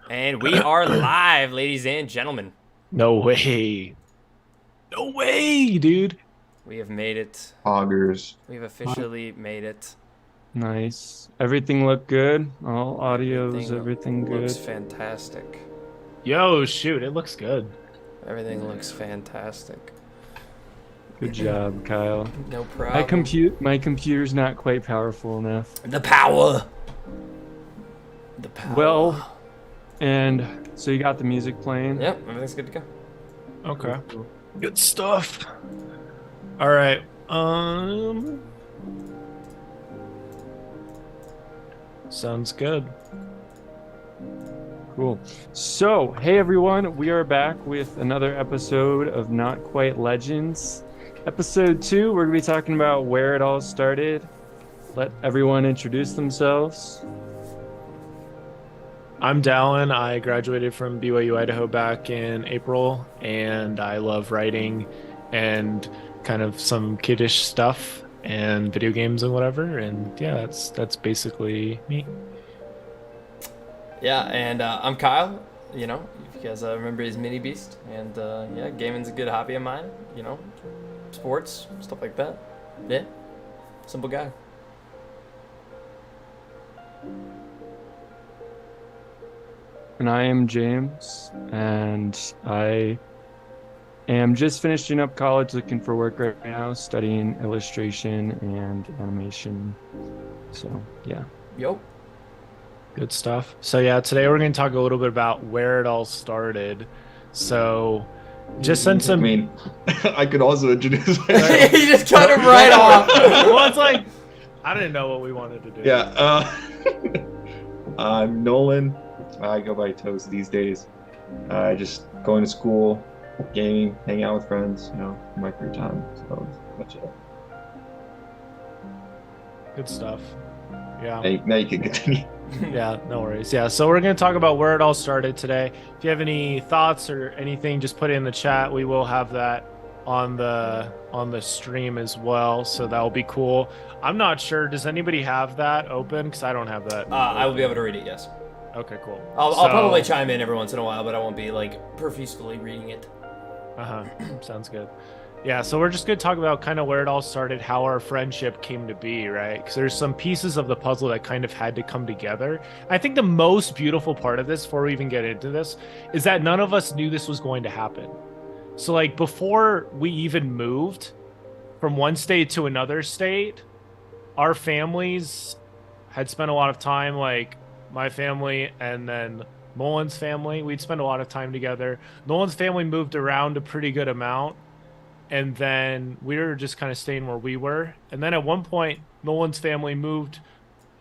And we are live, ladies and gentlemen. No way. No way, dude. We have made it. Poggers. We've officially made it. Nice. Everything looked good. All audios, Everything everything looks good. fantastic. Yo, shoot, it looks good. Everything looks fantastic. Good job, Kyle. No My problem. my computer's not quite powerful enough. The power. The power. Well, and so you got the music playing? Yep, everything's good to go. Okay. Good stuff. All right. Sounds good. Cool. So, hey everyone, we are back with another episode of Not Quite Legends. Episode 2, we're going to be talking about where it all started. Let everyone introduce themselves. I'm Dallin. I graduated from BYU Idaho back in April, and I love writing and kind of some kiddish stuff and video games and whatever. And yeah, that's basically me. Yeah, and I'm Kyle. You know, if you guys remember his Minibeast. And yeah, gaming's a good hobby of mine. You know, sports, stuff like that. Yeah, simple guy. And I am James, and I am just finishing up college, looking for work right now, studying illustration and animation. So, yeah. Yo. Good stuff. So, yeah, today we're going to talk a little bit about where it all started. So, just since I mean, I could also introduce You just cut him right off. Well, it's like, I didn't know what we wanted to do. Yeah. I'm Nolan. I go by Toast these days. Just going to school, gaming, hanging out with friends, in my free time. So that's much it. Good stuff. Yeah. Now you can continue. Yeah, no worries. Yeah, so we're going to talk about where it all started today. If you have any thoughts or anything, just put it in the chat. We will have that on the stream as well, so that'll be cool. I'm not sure. Does anybody have that open? Because I don't have that. I will be able to read it, yes. Okay, cool. I'll probably chime in every once in a while, but I won't be like profusely reading it. Sounds good. Yeah, so we're just going to talk about kind of where it all started, how our friendship came to be, right? Because there's some pieces of the puzzle that kind of had to come together. I think the most beautiful part of this, before we even get into this, is that none of us knew this was going to happen. So, like, before we even moved from one state to another state, our families had spent a lot of time, like, my family and then Nolan's family. We'd spend a lot of time together. Nolan's family moved around a pretty good amount. And then we were just kind of staying where we were. And then at one point, Nolan's family moved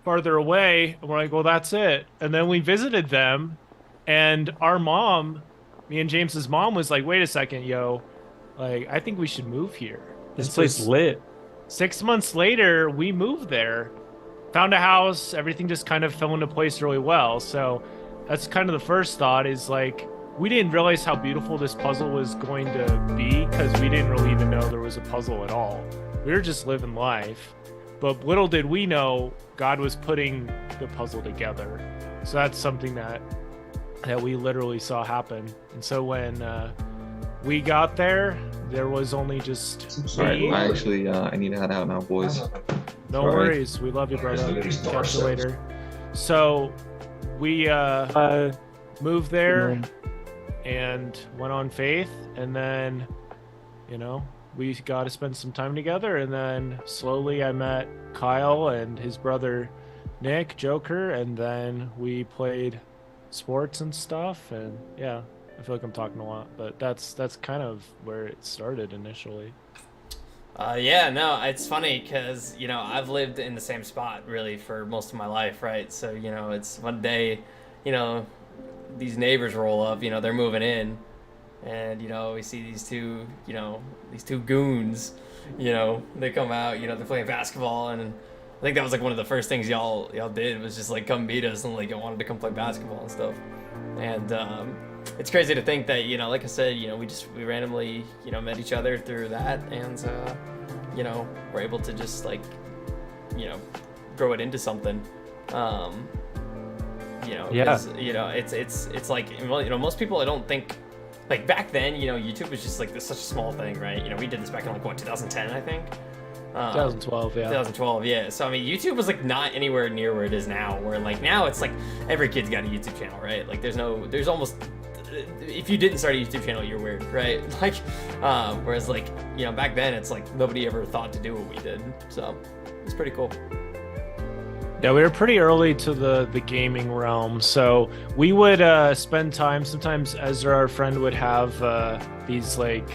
farther away. And we're like, well, that's it. And then we visited them. And our mom, me and James's mom, was like, wait a second, yo. Like, I think we should move here. This place lit. 6 months later, we moved there. Found a house. Everything just kind of fell into place really well. So that's kind of the first thought is like, we didn't realize how beautiful this puzzle was going to be because we didn't really even know there was a puzzle at all. We were just living life. But little did we know God was putting the puzzle together. So that's something that we literally saw happen. And so when we got there, there was only just Sorry, I actually I need to head out now, boys. No Sorry. worries. We love you, brother. Catch you later. So we moved there and went on faith, and then we got to spend some time together, and then slowly I met Kyle and his brother Nick Joker, and then we played sports and stuff. And yeah, I feel like I'm talking a lot, but that's kind of where it started initially. Yeah, no, it's funny because, I've lived in the same spot really for most of my life, right? So, it's one day, these neighbors roll up, they're moving in, and, we see these two goons, they come out, they're playing basketball, and I think that was like one of the first things y'all did was just like come meet us and like I wanted to come play basketball and stuff. And it's crazy to think that, like I said, we randomly, met each other through that, and we're able to just like, grow it into something. You know, Yeah. 'cause, you know, it's like, well, you know, most people, I don't think, like back then, you know, YouTube was just like such a small thing, right? You know, we did this back in like what, 2010, I think. 2012, yeah. 2012, yeah. So I mean, YouTube was like not anywhere near where it is now. Where like now it's like every kid's got a YouTube channel, right? Like there's almost, if you didn't start a YouTube channel, you're weird, right? Like, whereas like, you know, back then it's like nobody ever thought to do what we did. So it's pretty cool. Yeah, we were pretty early to the gaming realm, so we would spend time. Sometimes Ezra, our friend, would have these like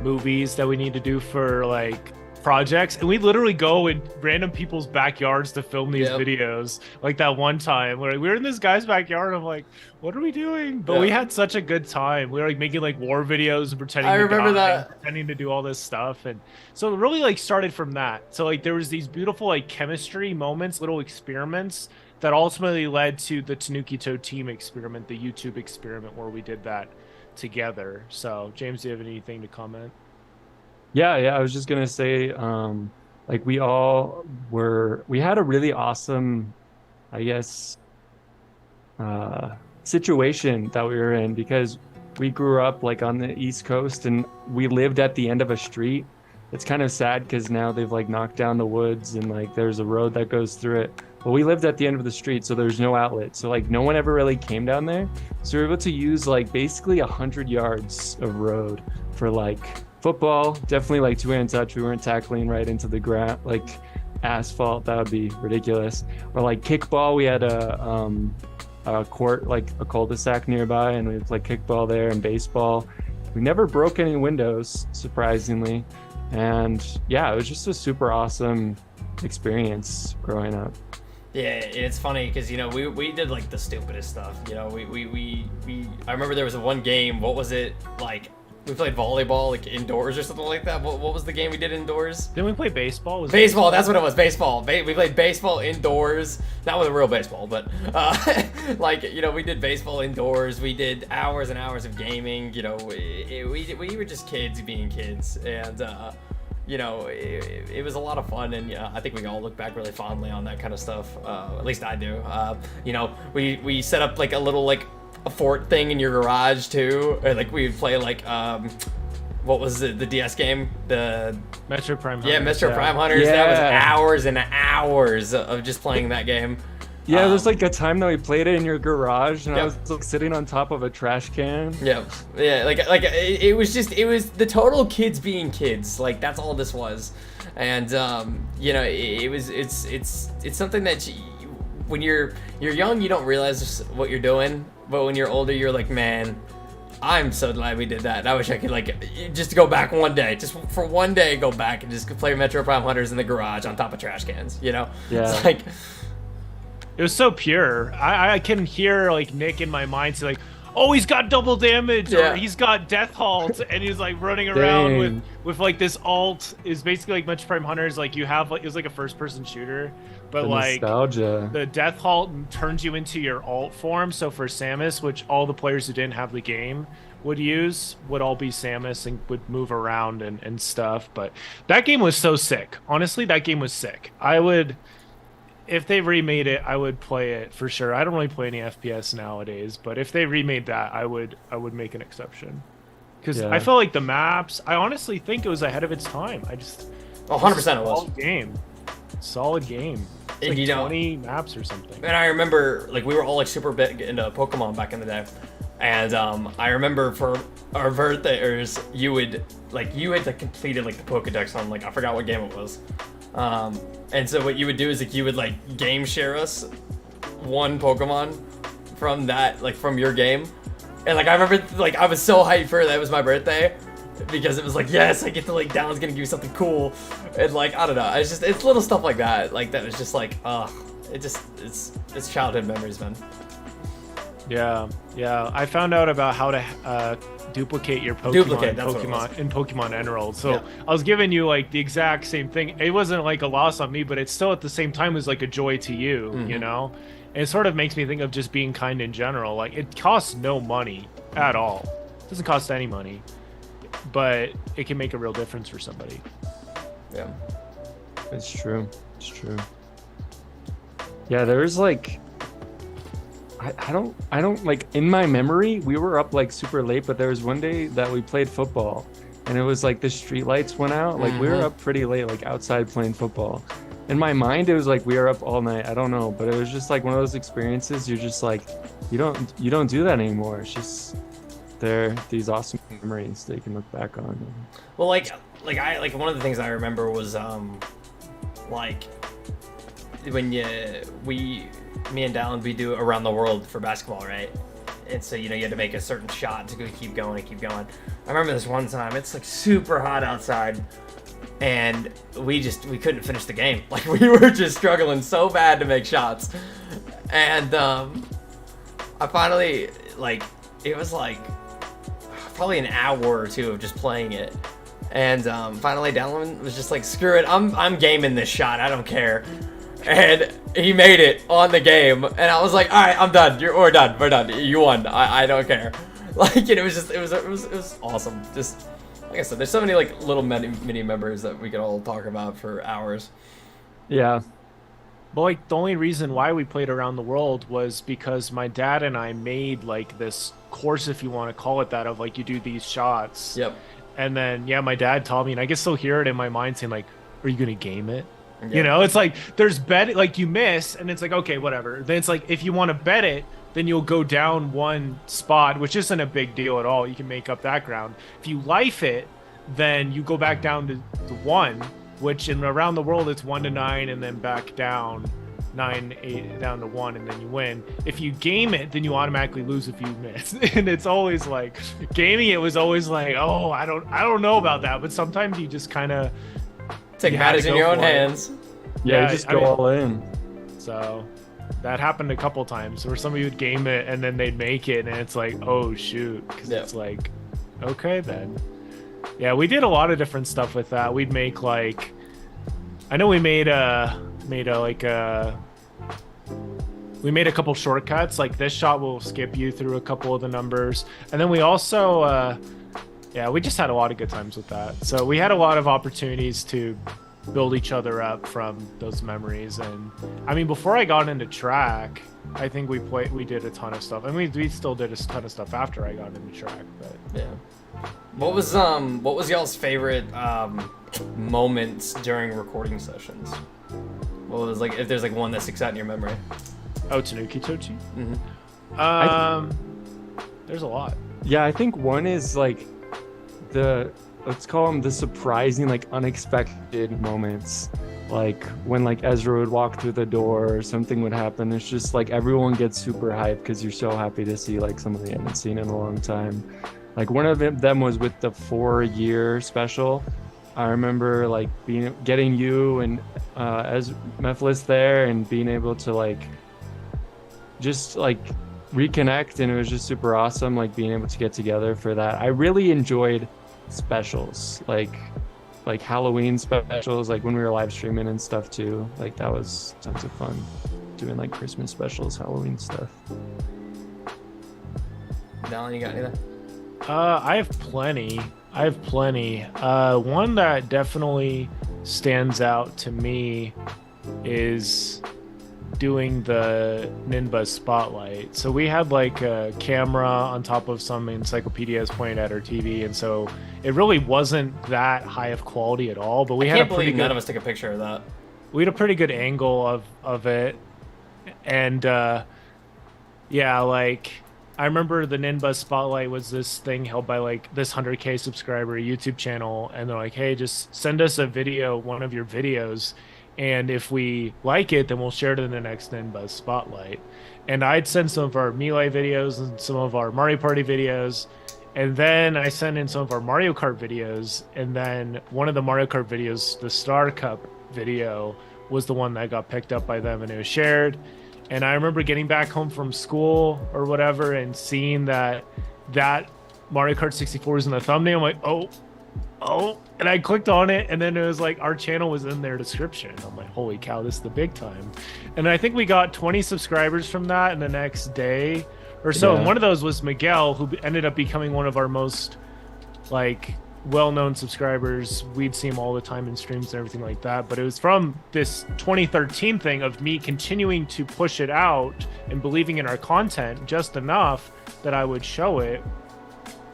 movies that we need to do for like projects, and we literally go in random people's backyards to film these videos. Like that one time where we were in this guy's backyard, and I'm like, what are we doing? But we had such a good time. We were like making like war videos and pretending pretending to do all this stuff. And so it really like started from that. So like there was these beautiful like chemistry moments, little experiments that ultimately led to the Tanuki Toad team experiment, the YouTube experiment, where we did that together. So James, do you have anything to comment? Yeah, I was just gonna say, like we had a really awesome, I guess, situation that we were in, because we grew up like on the East Coast and we lived at the end of a street. It's kind of sad because now they've like knocked down the woods and like there's a road that goes through it. But we lived at the end of the street, so there's no outlet. So like no one ever really came down there. So we were able to use like basically 100 yards of road for like football, definitely like two-hand touch. We weren't tackling right into the ground, like asphalt. That would be ridiculous. Or like kickball, we had a court, like a cul-de-sac nearby, and we would play kickball there, and baseball. We never broke any windows, surprisingly. And yeah, it was just a super awesome experience growing up. Yeah, it's funny because, you know, we did like the stupidest stuff. You know, I remember there was one game. What was it like? We played volleyball like indoors or something like that. What was the game we did indoors? Didn't we play baseball? Baseball, that's what it was. Baseball. We played baseball indoors. Not with a real baseball, but like, you know, we did baseball indoors. We did hours and hours of gaming. You know, we were just kids being kids, and you know, it was a lot of fun, and I think we all look back really fondly on that kind of stuff. At least I do. You know, we set up like a little like a fort thing in your garage too, or like we would play like what was it, the DS game, the Metro Prime Hunters. Yeah, Metro Prime Hunters. Yeah. That was hours and hours of just playing that game. Yeah, there was like a time that we played it in your garage, and Yep. I was like sitting on top of a trash can. Yeah, like it was the total kids being kids. Like that's all this was, and you know, it's something that when you're young, you don't realize what you're doing, but when you're older, you're like, man, I'm so glad we did that. I wish I could like just go back one day, just for one day, go back and just play Metro Prime Hunters in the garage on top of trash cans. You know, Yeah. It's like. It was so pure. I can hear like Nick in my mind say like, oh, he's got double damage, Yeah. or he's got death halt, and he's like running around Dang. with like this alt. Is basically like Metro Prime Hunters. Like you have like, it was like a first person shooter, but The like nostalgia. the death halt turns you into your alt form. So for Samus, which all the players who didn't have the game would use, would all be Samus and would move around and stuff. But that game was so sick. Honestly, that game was sick. I would. If they remade it, I would play it for sure. I don't really play any FPS nowadays, but if they remade that, I would make an exception. Because Yeah. I felt like the maps, I honestly think it was ahead of its time. I just 100% it was. solid game. Solid game. It's And like you know- 20 maps or something. And I remember, like, we were all like super big into Pokemon back in the day, and I remember for our birthdays, you had like completed like the Pokedex on like I forgot what game it was, and so what you would do is like you would like game share us one Pokemon from that, like from your game, and like I remember like I was so hyped for that. It was my birthday. Because it was like, yes, I get to like Dallin's gonna give me something cool, and like I don't know, it's little stuff like that was just like, it's childhood memories, man. Yeah. I found out about how to duplicate your Pokemon in Pokemon Emerald. So Yeah. I was giving you like the exact same thing. It wasn't like a loss on me, but it's still at the same time was like a joy to you, you know? And it sort of makes me think of just being kind in general. Like it costs no money at all. It doesn't cost any money, but it can make a real difference for somebody. Yeah. It's true. It's true. Yeah, there was like I don't like, in my memory we were up like super late, but there was one day that we played football and it was like the street lights went out, like we were up pretty late, like outside playing football. In my mind it was like we were up all night. I don't know, but it was just like one of those experiences you're just like, you don't do that anymore. It's just, they're these awesome memories that you can look back on. Well, like one of the things I remember was like when me and Dallin, we do around the world for basketball, right? And so, you had to make a certain shot to keep going. I remember this one time, it's like super hot outside, and we couldn't finish the game. Like, we were just struggling so bad to make shots. And I finally, like, it was like probably an hour or two of just playing it. And finally Dallin was just like, screw it, I'm gaming this shot, I don't care. And he made it on the game, and I was like, all right, I'm done. We're done. You won. I don't care. Like, it was awesome. Just like I said, there's so many like little mini members that we could all talk about for hours. Yeah. But like the only reason why we played around the world was because my dad and I made like this course, if you want to call it that, of like you do these shots. Yep. And then my dad taught me, and I can still hear it in my mind saying like, "Are you gonna game it?" Yeah. It's like there's bet, like you miss, and it's like, okay, whatever. Then it's like, if you want to bet it, then you'll go down one spot, which isn't a big deal at all. You can make up that ground. If you life it, then you go back down to 1, which in around the world it's 1 to 9, and then back down 9, 8 down to 1, and then you win. If you game it, then you automatically lose if you miss. And it's always like, gaming it was always like, oh, I don't know about that, but sometimes you just kind of take matters in your own hands. Yeah, just go all in. So that happened a couple times where somebody would game it and then they'd make it, and it's like, oh shoot, because it's like, okay then. Yeah, we did a lot of different stuff with that. We'd make like, I know we made a couple shortcuts, like this shot will skip you through a couple of the numbers, and then we also we just had a lot of good times with that. So we had a lot of opportunities to build each other up from those memories. And I mean, before I got into track, I think we did a ton of stuff, and we still did a ton of stuff after I got into track. But yeah, what was y'all's favorite moments during recording sessions? What was, like, if there's like one that sticks out in your memory? Oh, Tanuki Tochi? Mm-hmm. There's a lot. Yeah, I think one is like let's call them the surprising, like unexpected moments. Like when like Ezra would walk through the door or something would happen. It's just like everyone gets super hyped because you're so happy to see like someone they haven't seen in a long time. Like one of them was with the 4-year special. I remember like getting you and as Mephiles there and being able to like just like reconnect, and it was just super awesome, like being able to get together for that. I really enjoyed specials, like Halloween specials, like when we were live streaming and stuff too. Like that was tons of fun doing like Christmas specials, Halloween stuff. Dallin, you got anything? I have plenty. One that definitely stands out to me is doing the Ninba spotlight. So we had like a camera on top of some encyclopedias pointed at our TV, and so it really wasn't that high of quality at all. But we had a pretty good. None of us took a picture of that. We had a pretty good angle of it, and like I remember the Ninba spotlight was this thing held by like this 100K subscriber YouTube channel, and they're like, hey, just send us a video, one of your videos, and if we like it, then we'll share it in the next Ninba spotlight. And I'd send some of our Melee videos and some of our Mario Party videos, and then I sent in some of our Mario Kart videos, and then one of the Mario Kart videos, the Star Cup video, was the one that got picked up by them and it was shared. And I remember getting back home from school or whatever and seeing that Mario Kart 64 was in the thumbnail. I'm like, oh, and I clicked on it, and then it was like our channel was in their description. I'm like, holy cow, this is the big time. And I think we got 20 subscribers from that in the next day or so. Yeah. And one of those was Miguel, who ended up becoming one of our most like well-known subscribers. We'd see them all the time in streams and everything like that. But it was from this 2013 thing of me continuing to push it out and believing in our content just enough that I would show it.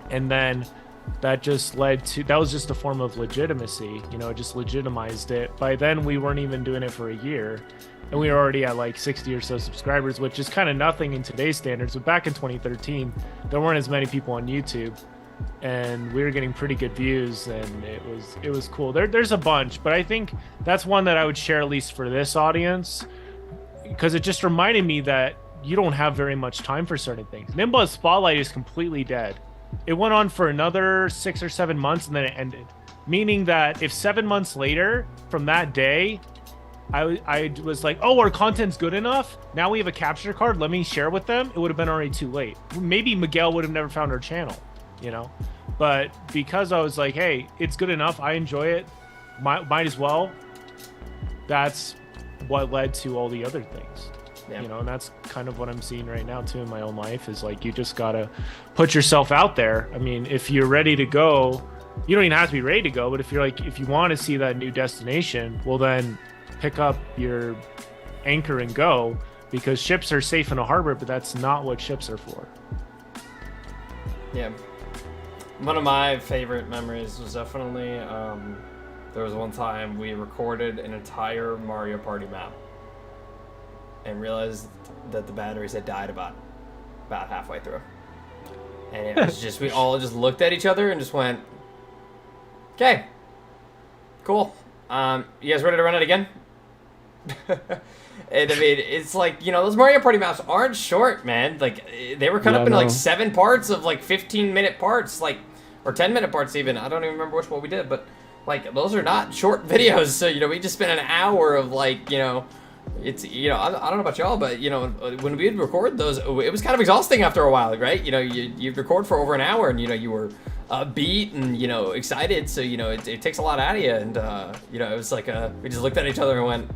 And then that just led to, that was just a form of legitimacy, you know, it just legitimized it. By then we weren't even doing it for a year, and we were already at like 60 or so subscribers, which is kind of nothing in today's standards. But back in 2013, there weren't as many people on YouTube, and we were getting pretty good views, and it was cool. There's a bunch, but I think that's one that I would share, at least for this audience, because it just reminded me that you don't have very much time for certain things. Nimba's Spotlight is completely dead. It went on for another 6 or 7 months, and then it ended. Meaning that if 7 months later from that day, I was like, oh, our content's good enough, now we have a capture card, let me share with them, it would have been already too late. Maybe Miguel would have never found our channel, you know? But because I was like, hey, it's good enough, I enjoy it, might as well, that's what led to all the other things. Yeah. You know, and that's kind of what I'm seeing right now too in my own life, is like, you just gotta put yourself out there. I mean, if you're ready to go, you don't even have to be ready to go, but if you're like, if you want to see that new destination, well then pick up your anchor and go, because ships are safe in a harbor, but that's not what ships are for. Yeah. One of my favorite memories was definitely, there was one time we recorded an entire Mario Party map and realized that the batteries had died about halfway through. And it was just, we all just looked at each other and just went, okay, cool. You guys ready to run it again? And I mean, it's like, you know, those Mario Party maps aren't short, man. Like, they were cut up into like 7 parts of like 15-minute parts, like, or 10-minute parts even. I don't even remember which one we did, but like, those are not short videos. So, you know, we just spent an hour of like, you know, it's, you know, I don't know about y'all, but, you know, when we'd record those, it was kind of exhausting after a while, right? You know, you'd record for over an hour, and, you know, you were beat and, you know, excited. So, you know, it takes a lot out of you. And, you know, it was like, we just looked at each other and went,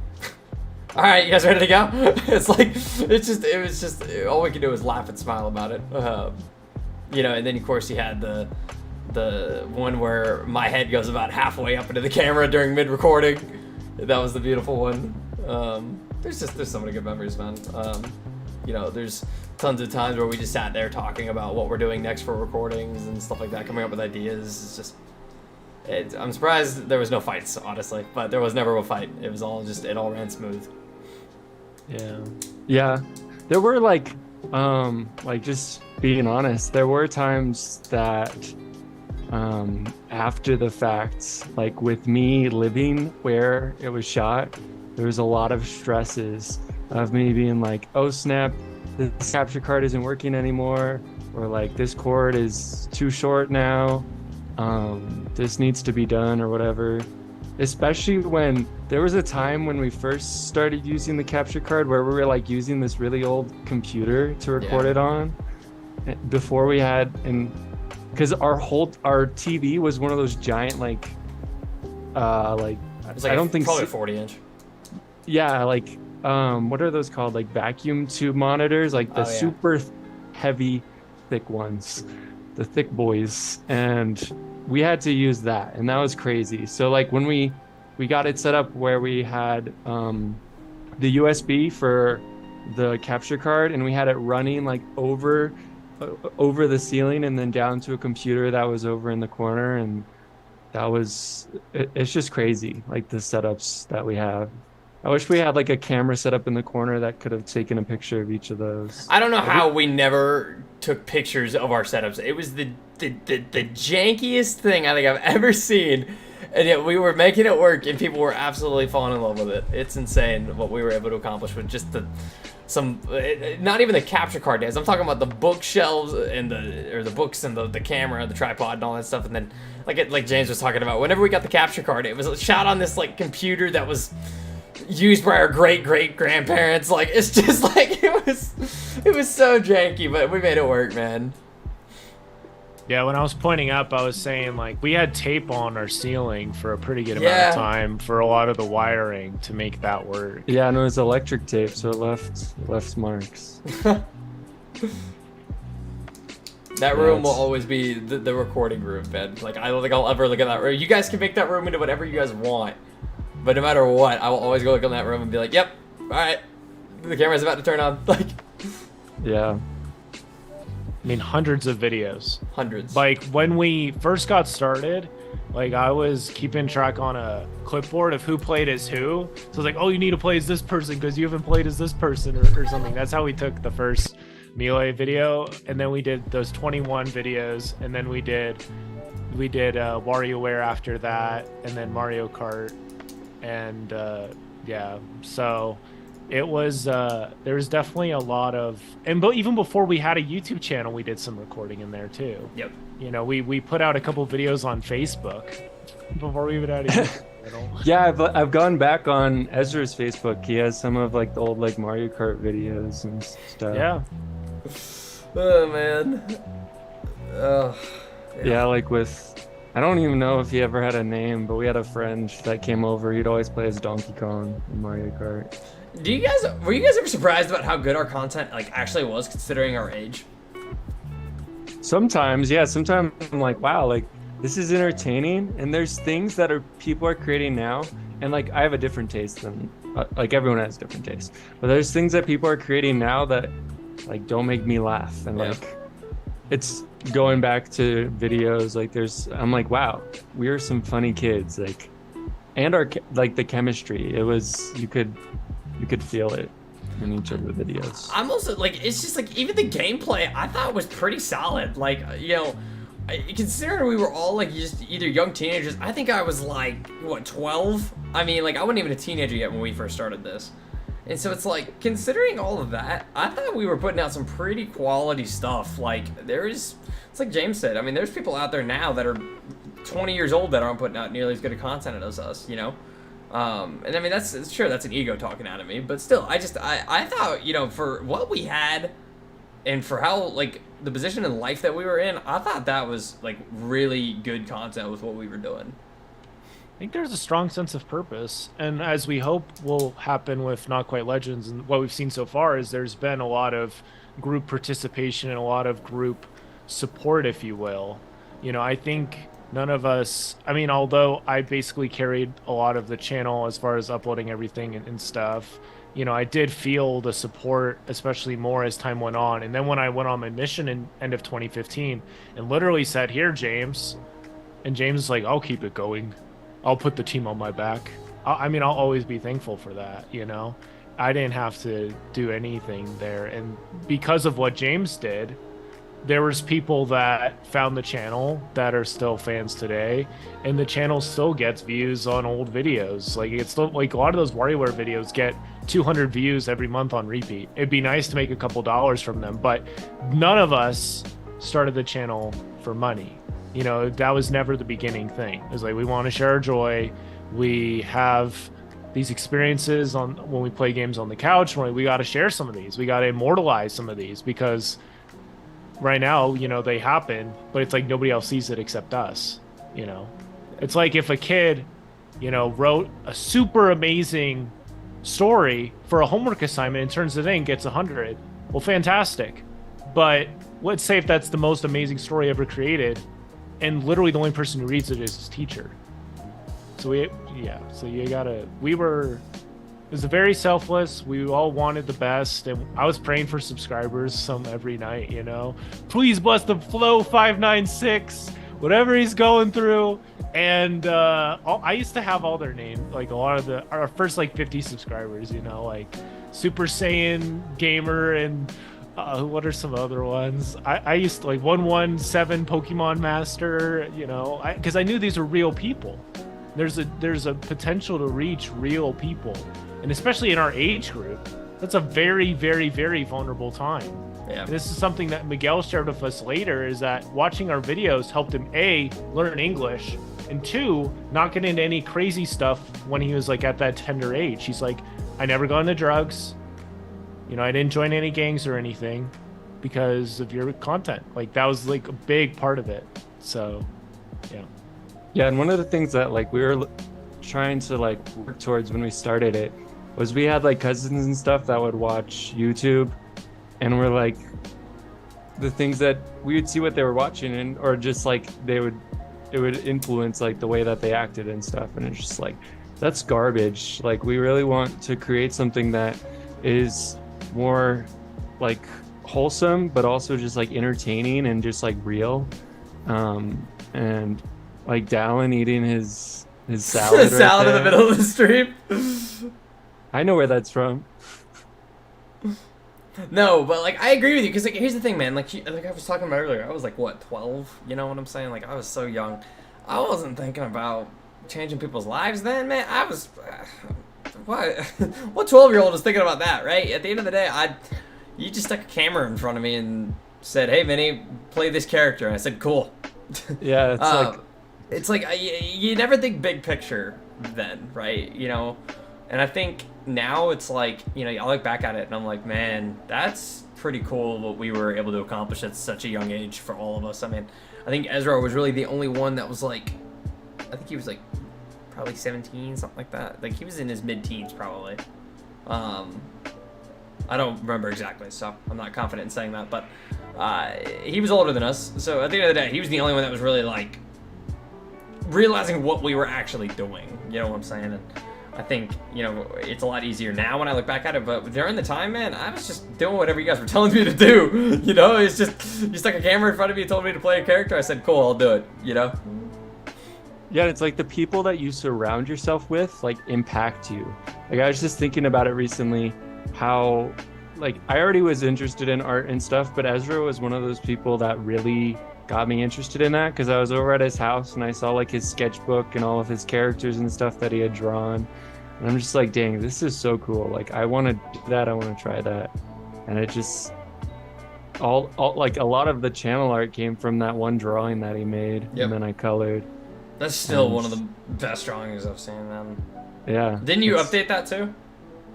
all right, you guys ready to go? It's like, it was just, all we could do was laugh and smile about it. You know, and then of course you had the one where my head goes about halfway up into the camera during mid-recording. That was the beautiful one. There's so many good memories, man. You know, there's tons of times where we just sat there talking about what we're doing next for recordings and stuff like that, coming up with ideas. It's just, I'm surprised there was no fights, honestly, but there was never a fight. It was all just, it all ran smooth. Yeah. There were like just being honest, there were times that after the fact, like with me living where it was shot, there was a lot of stresses of me being like, oh snap, this capture card isn't working anymore, or like this cord is too short now, this needs to be done, or whatever. Especially when there was a time when we first started using the capture card where we were like using this really old computer to record it on, before we had, and because our TV was one of those giant like it's like, I don't think probably 40-inch. Yeah, like what are those called, like vacuum tube monitors, like the super heavy thick ones, the thick boys, and we had to use that, and that was crazy. So like when we got it set up where we had the USB for the capture card, and we had it running like over the ceiling and then down to a computer that was over in the corner, and that was it's just crazy, like the setups that we have. I wish we had like a camera set up in the corner that could have taken a picture of each of those. I don't know how we never took pictures of our setups. It was the jankiest thing I think I've ever seen, and yet we were making it work, and people were absolutely falling in love with it. It's insane what we were able to accomplish with just not even the capture card days. I'm talking about the bookshelves and the books and the camera, the tripod, and all that stuff. And then like James was talking about, whenever we got the capture card, it was shot on this like computer that was used by our great grandparents. Like, it's just like, it was so janky, but we made it work, man. Yeah, when I was pointing up, I was saying like we had tape on our ceiling for a pretty good amount of time for a lot of the wiring to make that work. Yeah, and it was electric tape, so it left marks. That room will always be the recording room, Ben. Like, I don't think I'll ever look at that room. You guys can make that room into whatever you guys want. But no matter what, I will always go look in that room and be like, yep, alright. The camera's about to turn on. Like, Yeah. I mean, hundreds of videos. Hundreds. Like, when we first got started, like, I was keeping track on a clipboard of who played as who. So I was like, oh, you need to play as this person because you haven't played as this person or something. That's how we took the first Melee video. And then we did those 21 videos. And then we did WarioWare after that. And then Mario Kart. And yeah, so it was there was definitely a lot of, and even before we had a YouTube channel, we did some recording in there too. Yep. You know, we put out a couple videos on Facebook before we even had a YouTube channel. Yeah, I've gone back on Ezra's Facebook. He has some of like the old like Mario Kart videos and stuff. Yeah. Oh man. Yeah, like with, I don't even know if he ever had a name, but we had a friend that came over. He'd always play as Donkey Kong in Mario Kart. Were you guys ever surprised about how good our content like actually was considering our age? Sometimes, yeah. Sometimes I'm like, wow, like this is entertaining, and there's things that people are creating now, and like I have a different taste than like everyone has different tastes, but there's things that people are creating now that like don't make me laugh, and like it's going back to videos like I'm like, wow, we are some funny kids, like, and our like the chemistry, it was, you could feel it in each of the videos. I'm also like, it's just like even the gameplay I thought was pretty solid. Like, you know, considering we were all like just either young teenagers, I think I was like, what, 12? I mean, like I wasn't even a teenager yet when we first started this. And so it's like, considering all of that, I thought we were putting out some pretty quality stuff. Like, it's like James said, I mean, there's people out there now that are 20 years old that aren't putting out nearly as good a content as us, you know? And I mean, that's sure, that's an ego talking out of me, but still, I thought, you know, for what we had and for how, like, the position in life that we were in, I thought that was, like, really good content with what we were doing. I think there's a strong sense of purpose, and as we hope will happen with Not Quite Legends, and what we've seen so far is there's been a lot of group participation and a lot of group support, if you will. You know, I think none of us, I mean, although I basically carried a lot of the channel as far as uploading everything and stuff, you know, I did feel the support, especially more as time went on. And then when I went on my mission in end of 2015 and literally said, here, James, and James was like, I'll keep it going. I'll put the team on my back. I mean, I'll always be thankful for that, you know? I didn't have to do anything there. And because of what James did, there was people that found the channel that are still fans today, and the channel still gets views on old videos. Like, it's still, like, a lot of those WarioWare videos get 200 views every month on repeat. It'd be nice to make a couple dollars from them, but none of us started the channel for money. You know, that was never the beginning thing. It was like, we want to share our joy. We have these experiences when we play games on the couch. We got to share some of these. We got to immortalize some of these, because right now, you know, they happen, but it's like nobody else sees it except us. You know, it's like if a kid, you know, wrote a super amazing story for a homework assignment and turns it in, gets 100. Well, fantastic. But let's say if that's the most amazing story ever created, and literally the only person who reads it is his teacher. So it was very selfless. We all wanted the best, and I was praying for subscribers every night, you know. Please bless the Flow 596, whatever he's going through. And I used to have all their names, like a lot of our first like 50 subscribers, you know, like Super Saiyan Gamer and what are some other ones? I used to like 117 Pokemon Master, you know, because I knew these were real people. There's a potential to reach real people, and especially in our age group, that's a very, very, very vulnerable time. Yeah. And this is something that Miguel shared with us later, is that watching our videos helped him A, learn English, and 2, not get into any crazy stuff when he was like at that tender age. He's like, I never got into drugs. You know, I didn't join any gangs or anything because of your content. Like, that was like a big part of it. So, yeah. Yeah, and one of the things that like we were trying to like work towards when we started it was we had like cousins and stuff that would watch YouTube, and we're like, the things that we would see what they were watching, and or just like it would influence like the way that they acted and stuff, and it's just like, that's garbage. Like, we really want to create something that is more like wholesome, but also just like entertaining and just like real. And like Dallin eating his salad salad in the there. middle of the stream. I know where that's from. No, but like I agree with you, because like here's the thing, man. Like I was talking about earlier, I was like what, 12? You know what I'm saying? Like I was so young. I wasn't thinking about changing people's lives then, man. I was what 12-year-old is thinking about that, right? At the end of the day, you just stuck a camera in front of me and said, "Hey, Vinny, play this character," and I said, "Cool." Yeah, it's like you never think big picture then, right? You know, and I think now it's like, you know, I look back at it and I'm like, man, that's pretty cool what we were able to accomplish at such a young age for all of us. I mean, I think Ezra was really the only one that was like, I think he was like probably 17, something like that. Like he was in his mid-teens probably. I don't remember exactly, so I'm not confident in saying that, but he was older than us. So at the end of the day, he was the only one that was really like realizing what we were actually doing. You know what I'm saying? And I think, you know, it's a lot easier now when I look back at it, but during the time, man, I was just doing whatever you guys were telling me to do. You know, it's just, you stuck a camera in front of me and told me to play a character. I said, cool, I'll do it, you know? Yeah, it's like the people that you surround yourself with like impact you. Like I was just thinking about it recently, how like I already was interested in art and stuff, but Ezra was one of those people that really got me interested in that, because I was over at his house and I saw like his sketchbook and all of his characters and stuff that he had drawn, and I'm just like, dang, this is so cool. Like I want to do that, I want to try that. And it just all like a lot of the channel art came from that one drawing that he made. Yep. And then I colored. That's still one of the best drawings I've seen, man. Yeah. Didn't you update that too?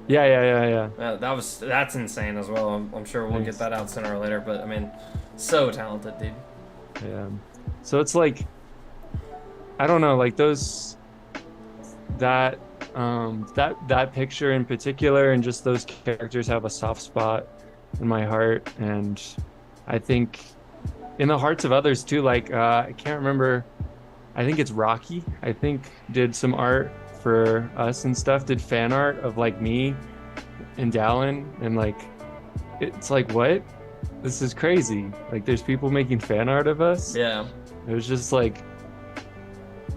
Yeah. That's insane as well. I'm sure we'll get that out sooner or later, but I mean, so talented, dude. Yeah. So it's like, I don't know, like that picture in particular and just those characters have a soft spot in my heart, and I think in the hearts of others too. Like I can't remember, I think it's Rocky, I think did some art for us and stuff, did fan art of like me and Dallin, and like it's like, what? This is crazy. Like there's people making fan art of us. Yeah. It was just like,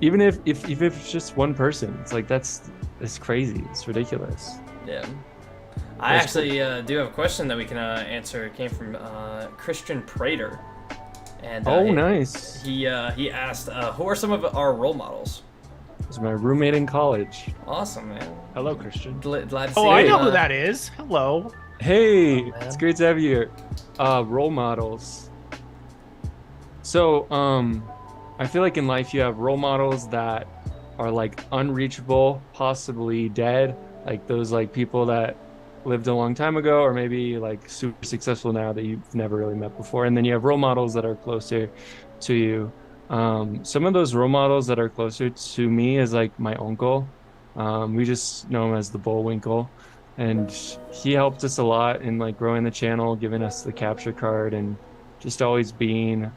even if it's just one person, it's like it's crazy. It's ridiculous. Yeah. I actually do have a question that we can answer. It came from Christian Prater. And nice. He asked, who are some of our role models? It was my roommate in college. Awesome, man. Hello, Christian. Glad to see Oh, you. I know who that is. Hello. Hey, man. it's great to have you here. Role models. So, I feel like in life you have role models that are like unreachable, possibly dead, like those like people that lived a long time ago, or maybe like super successful now that you've never really met before. And then you have role models that are closer to you. Some of those role models that are closer to me is like my uncle. We just know him as the Bullwinkle, and he helped us a lot in like growing the channel, giving us the capture card, and just always being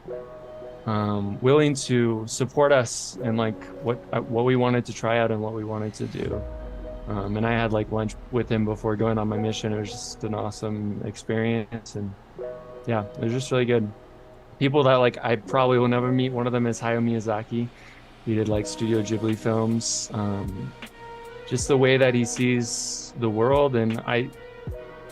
willing to support us and like what we wanted to try out and what we wanted to do. And I had like lunch with him before going on my mission. It was just an awesome experience, and yeah, it was just really good. People that like I probably will never meet. One of them is Hayao Miyazaki. He did like Studio Ghibli films. Just the way that he sees the world, and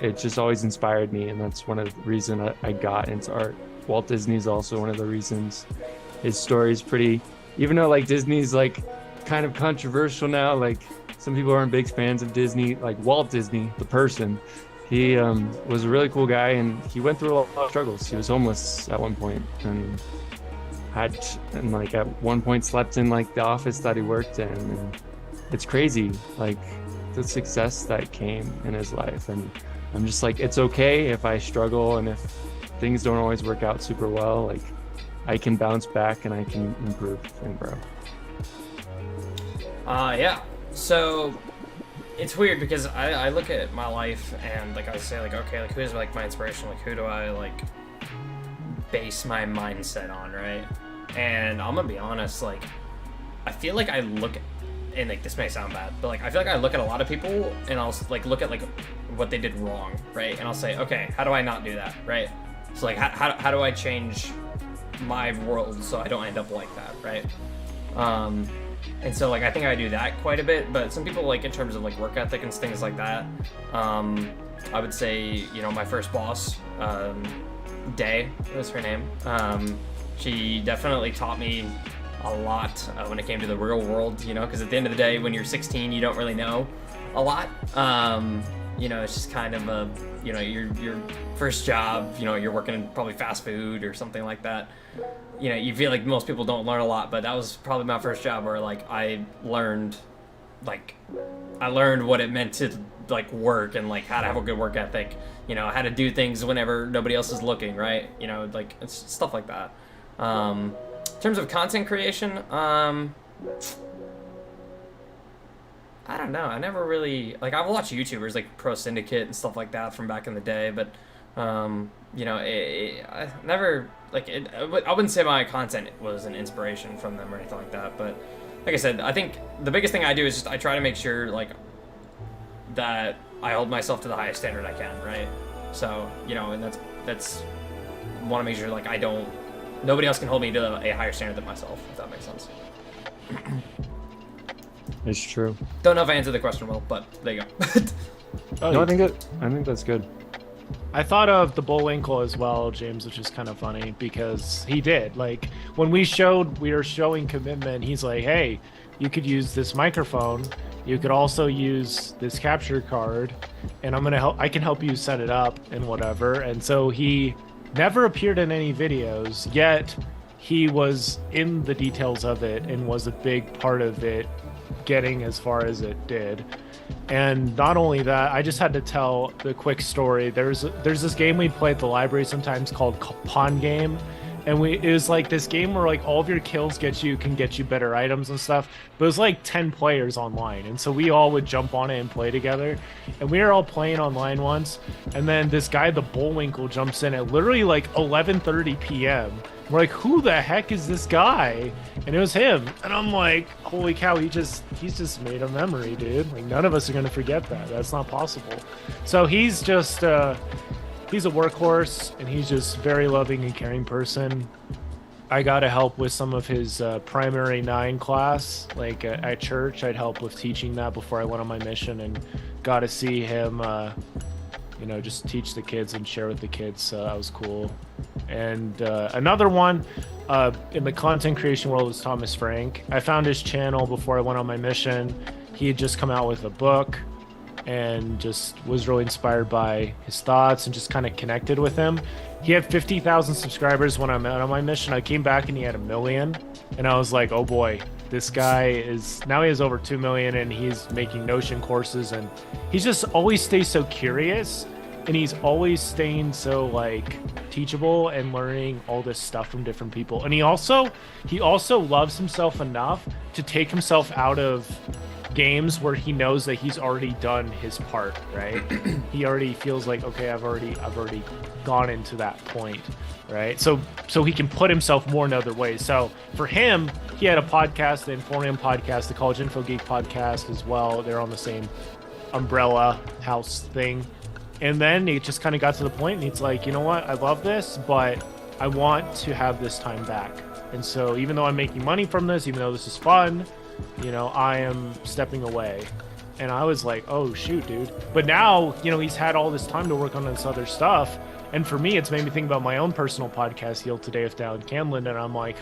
it just always inspired me, and that's one of the reasons I got into art. Walt Disney's also one of the reasons. His story's pretty, even though like Disney's like kind of controversial now, like some people aren't big fans of Disney, like Walt Disney, the person. He was a really cool guy, and he went through a lot of struggles. He was homeless at one point, and like at one point slept in like the office that he worked in. And it's crazy, like the success that came in his life. And I'm just like, it's okay if I struggle and if things don't always work out super well. Like I can bounce back and I can improve and grow. Yeah. So it's weird because I look at my life and like I say like, okay, like who is like my inspiration? Like who do I like base my mindset on, right? And I'm gonna be honest, like, I feel like I look, and like this may sound bad, but like I feel like I look at a lot of people and I'll like look at like what they did wrong, right? And I'll say, okay, how do I not do that, right? So like how do I change my world so I don't end up like that, right? And so like I think I do that quite a bit, but some people like in terms of like work ethic and things like that, I would say, you know, my first boss, Day was her name. She definitely taught me a lot when it came to the real world, you know, because at the end of the day, when you're 16, you don't really know a lot. You know, it's just kind of a, you know, your first job, you know, you're working in probably fast food or something like that. You know, you feel like most people don't learn a lot, but that was probably my first job where like I learned what it meant to like work and like how to have a good work ethic, you know, how to do things whenever nobody else is looking, right? You know, like it's stuff like that. In terms of content creation, I don't know. I never really like. I've watched YouTubers like Pro Syndicate and stuff like that from back in the day, but you know, I never like. I wouldn't say my content was an inspiration from them or anything like that. But like I said, I think the biggest thing I do is just I try to make sure like that I hold myself to the highest standard I can, right? So you know, and that's want to make sure like I don't. Nobody else can hold me to a higher standard than myself, if that makes sense. It's true. Don't know if I answered the question well, but there you go. No, I think that's good. I thought of the Bullwinkle as well, James, which is kind of funny because he did. Like when we were showing commitment, he's like, "Hey, you could use this microphone. You could also use this capture card, and I can help you set it up and whatever." And so he never appeared in any videos, yet he was in the details of it and was a big part of it getting as far as it did. And not only that, I just had to tell the quick story. There's this game we play at the library sometimes called Pawn Game, and it was like this game where like all of your kills can get you better items and stuff, but it was like 10 players online, and so we all would jump on it and play together. And we were all playing online once, and then this guy, the Bullwinkle, jumps in at literally like 11:30 p.m. We're like, who the heck is this guy? And it was him. And I'm like, holy cow, he's just made a memory, dude. Like none of us are gonna forget that. That's not possible. So he's just he's a workhorse, and he's just very loving and caring person. I got to help with some of his primary 9 class, like at church. I'd help with teaching that before I went on my mission, and got to see him, you know, just teach the kids and share with the kids. So that was cool. And another one in the content creation world was Thomas Frank. I found his channel before I went on my mission. He had just come out with a book, and just was really inspired by his thoughts and just kind of connected with him. He had 50,000 subscribers when I met on my mission. I came back and he had 1 million, and I was like, oh boy, this guy now he has over 2 million, and he's making Notion courses, and he just always stays so curious, and he's always staying so like teachable and learning all this stuff from different people. And he also loves himself enough to take himself out of games where he knows that he's already done his part, right? He already feels like, okay, I've already gone into that point, right? So he can put himself more in other ways. So for him, he had a podcast, the Emporium podcast, the College Info Geek podcast as well. They're on the same umbrella house thing. And then it just kind of got to the point, and he's like, you know what? I love this, but I want to have this time back. And so even though I'm making money from this, even though this is fun, you know, I am stepping away. And I was like, oh shoot, dude. But now, you know, he's had all this time to work on this other stuff. And for me, it's made me think about my own personal podcast, Heal Today with Dallin Candland. And I'm like,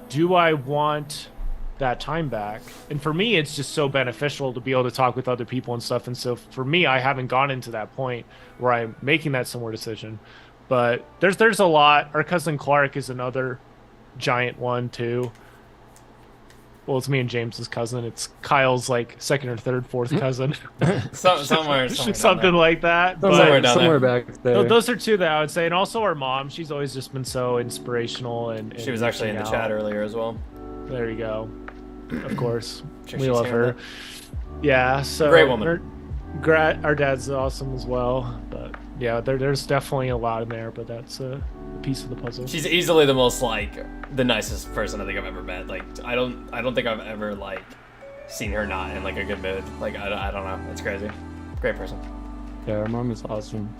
do I want that time back? And for me, it's just so beneficial to be able to talk with other people and stuff. And so for me, I haven't gone into that point where I'm making that similar decision. But there's a lot. Our cousin Clark is another giant one too. Well, it's me and James's cousin. It's Kyle's like second or third, fourth cousin. somewhere something like that. Somewhere back there. Those are two that I would say. And also our mom. She's always just been so inspirational. And she was actually in the chat earlier as well. There you go. Of course. Sure, we love her. Yeah. So great woman. Our dad's awesome as well. But Yeah, there's definitely a lot in there, but that's a piece of the puzzle. She's easily the most like the nicest person I think I've ever met. Like I don't think I've ever like seen her not in like a good mood. Like I don't know. It's crazy. Great person. Yeah, her mom is awesome.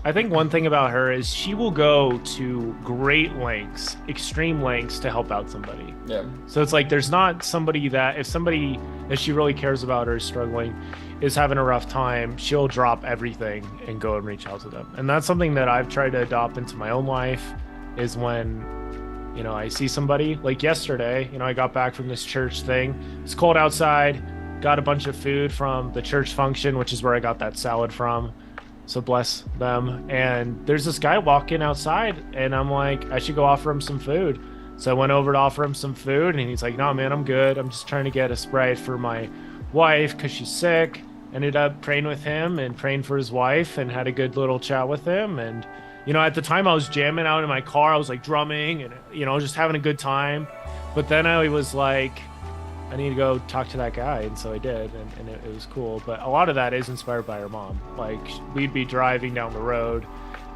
I think one thing about her is she will go to great lengths, extreme lengths to help out somebody. Yeah. So it's like there's not somebody that if somebody that she really cares about or is struggling is having a rough time, she'll drop everything and go and reach out to them. And that's something that I've tried to adopt into my own life is when, you know, I see somebody like yesterday, you know, I got back from this church thing. It's cold outside, got a bunch of food from the church function, which is where I got that salad from. So bless them. And there's this guy walking outside and I'm like, I should go offer him some food. So I went over to offer him some food and he's like, no, man, I'm good. I'm just trying to get a Sprite for my wife because she's sick. Ended up praying with him and praying for his wife and had a good little chat with him. And, you know, at the time I was jamming out in my car. I was like drumming and, you know, just having a good time. But then I was like, I need to go talk to that guy. And so I did. And it was cool. But a lot of that is inspired by her mom. Like we'd be driving down the road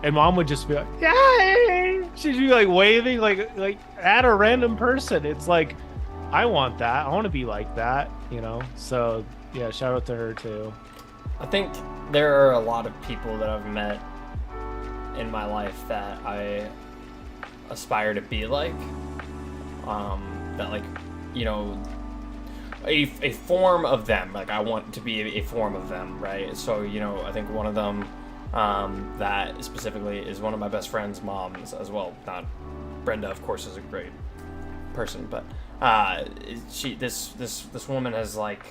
and mom would just be like, yeah, she'd be like waving like at a random person. It's like, I want that. I want to be like that, you know? So yeah, shout out to her too. I think there are a lot of people that I've met in my life that I aspire to be like. That like, you know, a form of them. Like I want to be a form of them, right? So, you know, I think one of them that specifically is one of my best friend's moms as well. Not Brenda, of course, is a great person, but this woman has like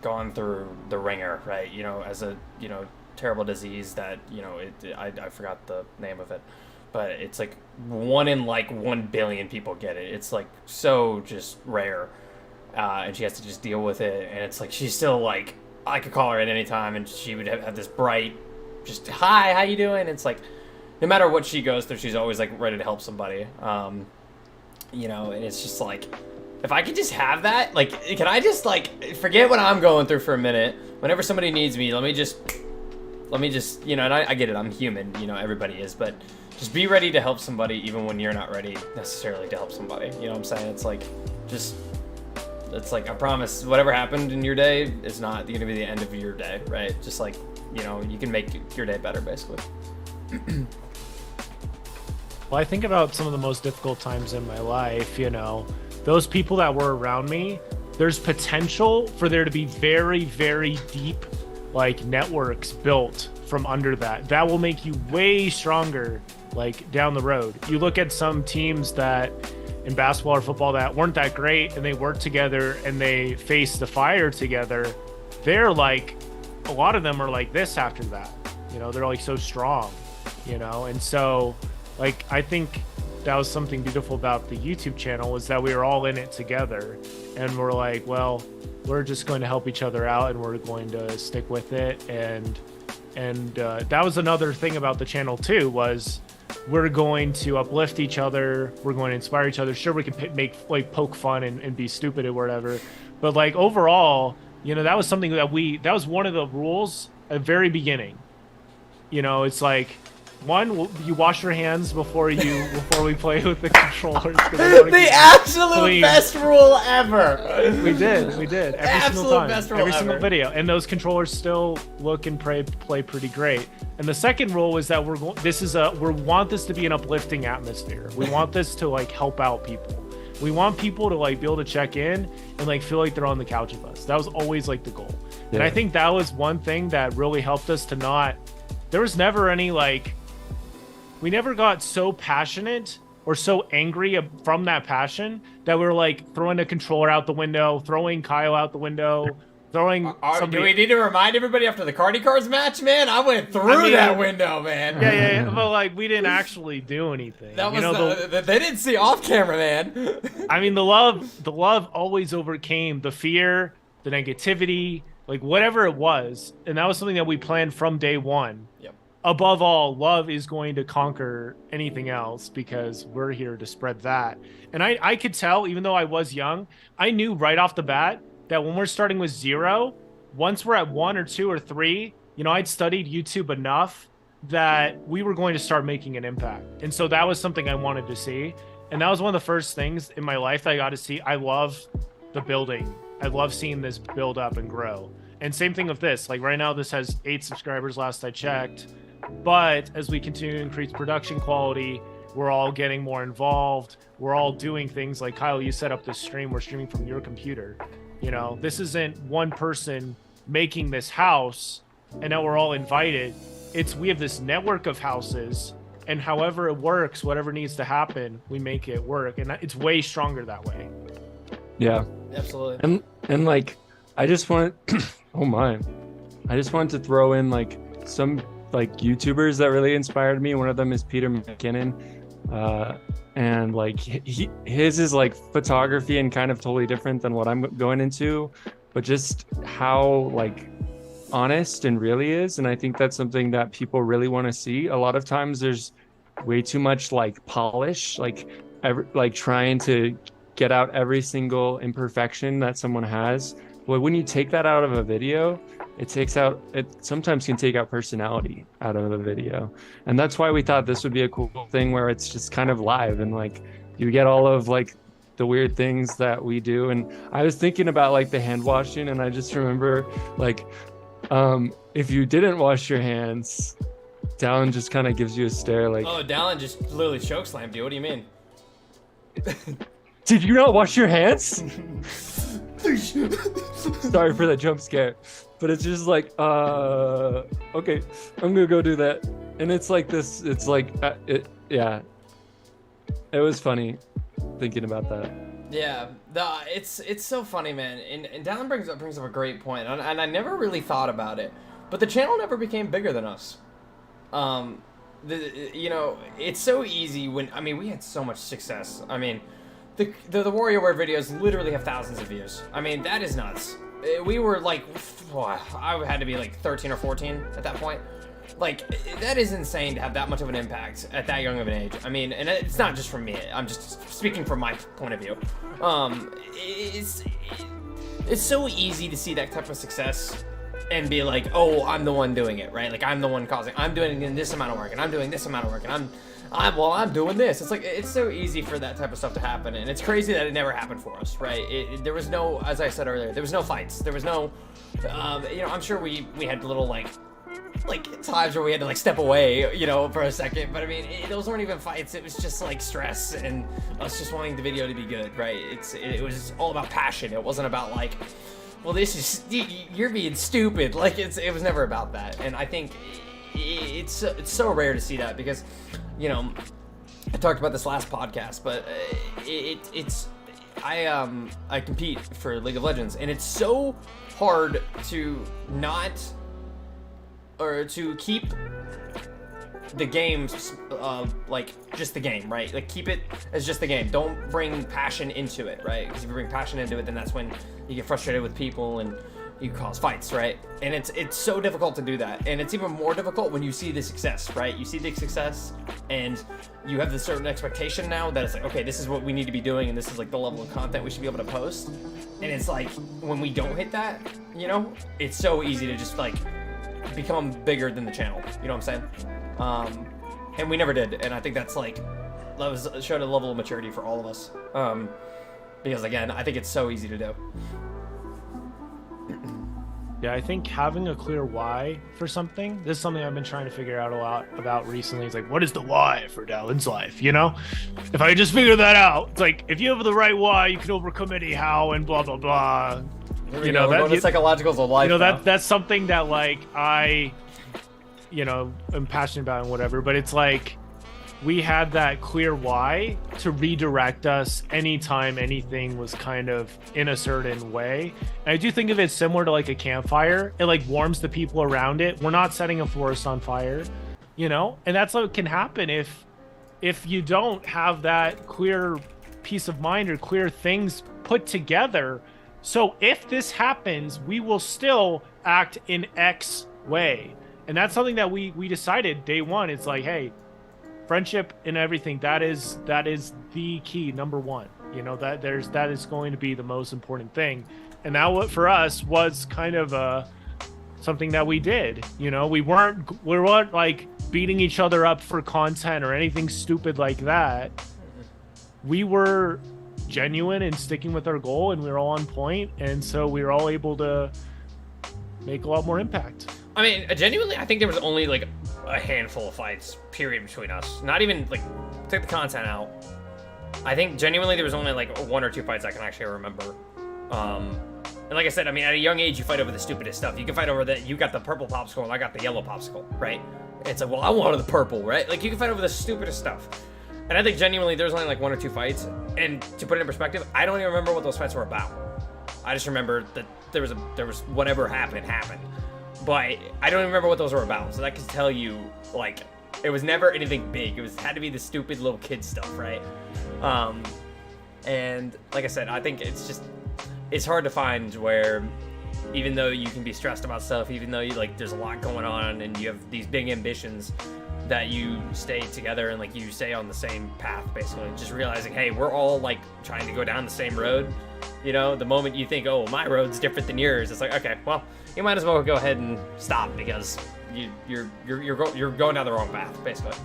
gone through the ringer, right? You know, as a, you know, terrible disease that, you know, I forgot the name of it, but it's like 1 in like 1 billion people get it. It's like so just rare, and she has to just deal with it. And it's like she's still like, I could call her at any time, and she would have this bright, just hi, how you doing? It's like no matter what she goes through, she's always like ready to help somebody. You know, and it's just like, if I could just have that, like, can I just like forget what I'm going through for a minute? Whenever somebody needs me, let me just, you know, and I get it, I'm human, you know, everybody is, but just be ready to help somebody even when you're not ready necessarily to help somebody. You know what I'm saying? It's like, just, it's like, I promise, whatever happened in your day is not gonna be the end of your day, right? Just like, you know, you can make your day better, basically. Well, I think about some of the most difficult times in my life, you know, those people that were around me, there's potential for there to be very, very deep, like, networks built from under that. That will make you way stronger, like, down the road. You look at some teams that in basketball or football that weren't that great and they worked together and they faced the fire together. They're like, a lot of them are like this after that. You know, they're like so strong, you know? And so, like, I think that was something beautiful about the YouTube channel was that we were all in it together and we're like, well, we're just going to help each other out and we're going to stick with it. And that was another thing about the channel too, was we're going to uplift each other. We're going to inspire each other. Sure, we can make like poke fun and be stupid or whatever. But like overall, you know, that was something that that was one of the rules at the very beginning. You know, it's like, one, you wash your hands before we play with the controllers. The absolute best rule ever. We did every single time, best rule every ever. single video, and those controllers still look and play pretty great. And the second rule is that we want this to be an uplifting atmosphere. We want this to like help out people. We want people to like be able to check in and like feel like they're on the couch with us. That was always like the goal. Yeah. And I think that was one thing that really helped us to not. There was never any like. We never got so passionate or so angry from that passion that we were like throwing a controller out the window, throwing Kyle out the window, throwing. Do we need to remind everybody after the Cardi Cards match, man? I went through that window, man. Yeah. But like, we didn't actually do anything. That was they didn't see off camera, man. I mean, the love always overcame the fear, the negativity, like whatever it was, and that was something that we planned from day one. Yep. Above all, love is going to conquer anything else because we're here to spread that. And I could tell, even though I was young, I knew right off the bat that when we're starting with 0, once we're at 1 or 2 or 3, you know, I'd studied YouTube enough that we were going to start making an impact. And so that was something I wanted to see. And that was one of the first things in my life that I got to see. I love the building. I love seeing this build up and grow. And same thing with this. Like right now, this has 8 subscribers last I checked. But as we continue to increase production quality, we're all getting more involved. We're all doing things like, Kyle, you set up this stream. We're streaming from your computer. You know, this isn't one person making this house and now we're all invited. We have this network of houses, and however it works, whatever needs to happen, we make it work. And it's way stronger that way. Yeah, absolutely. And like, I just want, oh my, I just wanted to throw in like some like YouTubers that really inspired me. One of them is Peter McKinnon. And like his is like photography and kind of totally different than what I'm going into, but just how like honest and real he is. And I think that's something that people really want to see. A lot of times there's way too much like polish, like trying to get out every single imperfection that someone has. But when you take that out of a video, it sometimes can take out personality out of a video. And that's why we thought this would be a cool thing where it's just kind of live and like you get all of like the weird things that we do. And I was thinking about like the hand washing, and I just remember like, if you didn't wash your hands, Dallin just kind of gives you a stare like, oh, Dallin just literally chokeslammed you. What do you mean? Did you not wash your hands? Sorry for that jump scare, but it's just like, okay, I'm gonna go do that. And it's like this, it's like, yeah, it was funny thinking about that. Yeah, it's so funny, man. And Dallin brings up a great point, and I never really thought about it, but the channel never became bigger than us. You know, it's so easy when, I mean, we had so much success. I mean, the WarioWare videos literally have thousands of views. I mean, that is nuts. We were like, I had to be like 13 or 14 at that point. Like, that is insane to have that much of an impact at that young of an age. I mean, and it's not just from me. I'm just speaking from my point of view. It's so easy to see that type of success and be like, oh, I'm the one doing it, right? Like, I'm the one causing. I'm doing this amount of work, and I'm doing this amount of work, and I'm doing this. It's like, it's so easy for that type of stuff to happen, and it's crazy that it never happened for us, right? There was no, as I said earlier, there was no fights. There was no, you know, I'm sure we had little like times where we had to like step away, you know, for a second, but I mean, those weren't even fights. It was just like stress and us just wanting the video to be good, right? It was all about passion. It wasn't about like, well, this is, you're being stupid. Like, it was never about that. And I think it's so rare to see that, because, you know, I talked about this last podcast, but I compete for League of Legends, and it's so hard to not, or to keep the games like just the game, right? Like, keep it as just the game. Don't bring passion into it, right? Because if you bring passion into it, then that's when you get frustrated with people and you cause fights, right? And it's so difficult to do that, and it's even more difficult when you see the success, right? You see the success and you have this certain expectation now that it's like, okay, this is what we need to be doing, and this is like the level of content we should be able to post. And it's like, when we don't hit that, you know, it's so easy to just like become bigger than the channel, you know what I'm saying? And we never did, and I think that's like, showed a level of maturity for all of us, because again, I think it's so easy to do. Yeah, I think having a clear why for something, this is something I've been trying to figure out a lot about recently. It's like, what is the why for Dallin's life? You know, if I just figure that out, it's like, if you have the right why, you can overcome any how and blah, blah, blah. You know, that psychologicals of life. You know, that's something that like I, you know, am passionate about and whatever, but it's like, we had that clear why to redirect us anytime anything was kind of in a certain way. And I do think of it similar to like a campfire. It like warms the people around it. We're not setting a forest on fire, you know? And that's what can happen if you don't have that clear peace of mind or clear things put together. So if this happens, we will still act in X way. And that's something that we decided day one. It's like, hey, friendship and everything, that is the key, number one. You know, that is going to be the most important thing. And that, what for us was kind of something that we did. You know, we weren't like beating each other up for content or anything stupid like that. We were genuine and sticking with our goal, and we were all on point, and so we were all able to make a lot more impact. I mean, genuinely, I think there was only like a handful of fights, period, between us. Not even like, take the content out. I think genuinely there was only like 1 or 2 fights I can actually remember. And like I said, I mean, at a young age, you fight over the stupidest stuff. You can fight over that. You got the purple popsicle, and I got the yellow popsicle, right? It's like, well, I wanted the purple, right? Like, you can fight over the stupidest stuff. And I think genuinely there's only like 1 or 2 fights. And to put it in perspective, I don't even remember what those fights were about. I just remember that there was whatever happened. But I don't even remember what those were about. So that could tell you, like, it was never anything big. It had to be the stupid little kid stuff, right? And like I said, I think it's hard to find where, even though you can be stressed about stuff, even though there's a lot going on and you have these big ambitions, that you stay together and like you stay on the same path, basically. Just realizing, hey, we're all like trying to go down the same road. You know, the moment you think, oh, my road's different than yours, it's like, okay, well, you might as well go ahead and stop, because you're going down the wrong path, basically.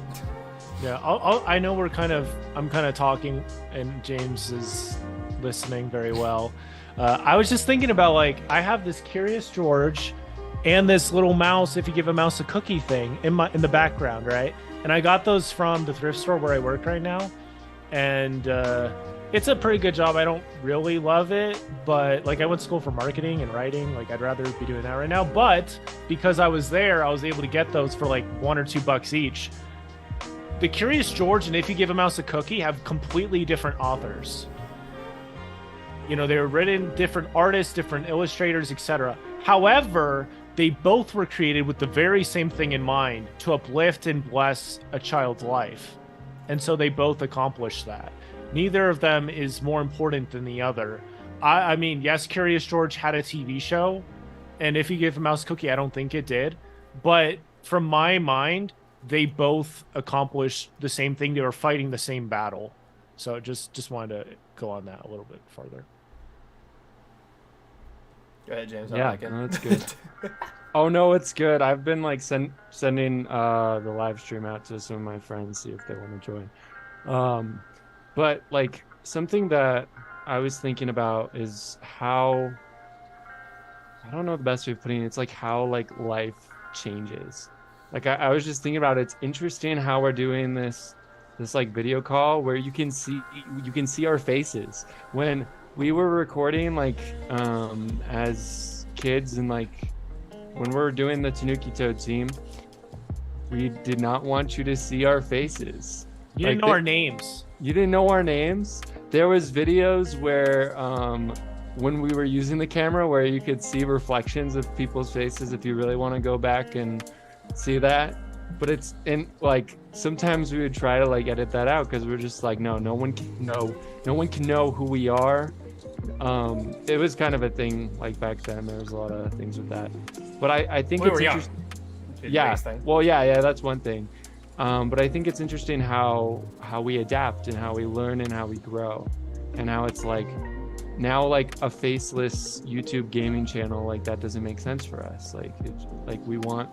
Yeah, I know I'm kind of talking, and James is listening very well. I was just thinking about, like, I have this Curious George and this little mouse, if you give a mouse a cookie thing, in the background, right? And I got those from the thrift store where I work right now, and it's a pretty good job. I don't really love it, but like, I went to school for marketing and writing. Like, I'd rather be doing that right now. But because I was there, I was able to get those for like $1 or $2 each. The Curious George and If You Give a Mouse a Cookie have completely different authors. You know, they were written different artists, different illustrators, etc. However, they both were created with the very same thing in mind, to uplift and bless a child's life. And so they both accomplished that. Neither of them is more important than the other. I mean, yes, Curious George had a TV show, and If You Give a Mouse a Cookie, I don't think it did. But from my mind, they both accomplished the same thing. They were fighting the same battle. So just wanted to go on that a little bit further. Go ahead, James. Yeah, no, that's good. Oh no, it's good. I've been like sending the live stream out to some of my friends, see if they want to join. But like, something that I was thinking about is how, I don't know the best way of putting it. It's like how like life changes. Like I was just thinking about it. It's interesting how we're doing this like video call where you can see our faces. When we were recording like as kids, and like when we were doing the Tanuki Toad team, we did not want you to see our faces. You didn't know our names. You didn't know our names. There was videos where when we were using the camera where you could see reflections of people's faces, if you really want to go back and see that. But it's in like, sometimes we would try to like edit that out because we're just like, no one can know who we are. It was kind of a thing like back then. There was a lot of things with that, but I think it's interesting. Yeah, well, yeah, that's one thing. But I think it's interesting how we adapt and how we learn and how we grow, and how it's like now like a faceless YouTube gaming channel, like that doesn't make sense for us. Like it's like we want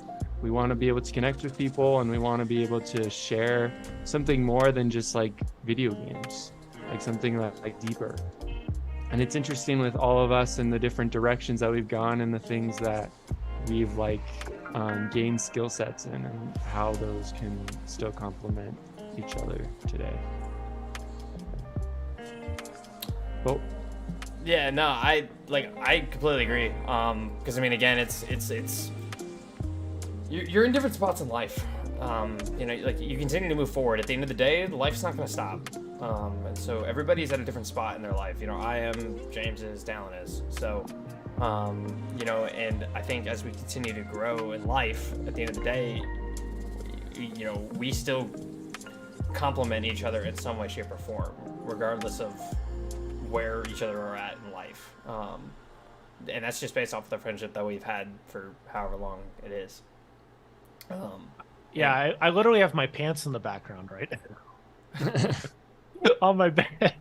to be able to connect with people, and we want to be able to share something more than just like video games, like something that like deeper. And it's interesting with all of us and the different directions that we've gone and the things that we've like gained skill sets in, and how those can still complement each other today. Well, yeah, no, I completely agree. Because I mean, again, it's you're in different spots in life. You know, like you continue to move forward. At the end of the day, life's not going to stop. And so everybody's at a different spot in their life. You know, I am, James is, Dallin is. So, you know, and I think as we continue to grow in life, at the end of the day, you know, we still complement each other in some way, shape, or form, regardless of where each other are at in life. And that's just based off the friendship that we've had for however long it is. Yeah, I literally have my pants in the background right now. On my bed.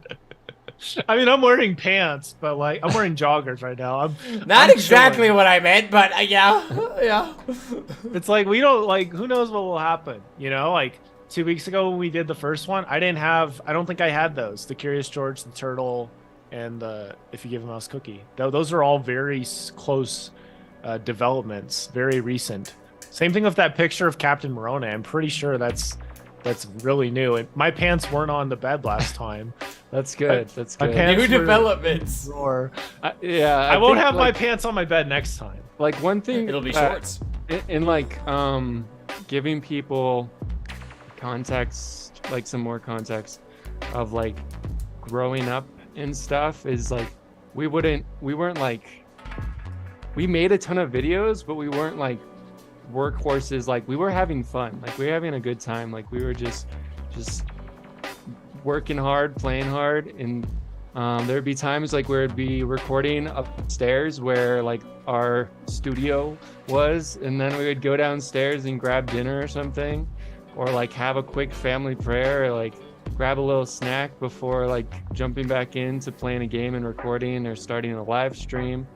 I mean, I'm wearing pants, but like I'm wearing joggers right now. Not I'm exactly chilling. what I meant, but yeah, yeah. It's like we don't like. Who knows what will happen? You know, like 2 weeks ago when we did the first one, I didn't have. I don't think I had those. The Curious George, the turtle, and the If You Give a Mouse Cookie. Those are all very close developments, very recent. Same thing with that picture of Captain Moroni. I'm pretty sure that's really new. And my pants weren't on the bed last time. That's good. That's My good. pants New were- developments. Or Yeah, I won't think, have my like, pants on my bed next time. like one thing. It'll be shorts. In like giving people context, like some more context of like growing up and stuff is like we weren't like we made a ton of videos, but we weren't like workhorses. Like we were having fun, like we were having a good time, like we were just working hard, playing hard. And there'd be times like where it'd be recording upstairs where like our studio was, and then we would go downstairs and grab dinner or something, or like have a quick family prayer, or like grab a little snack before like jumping back into playing a game and recording or starting a live stream.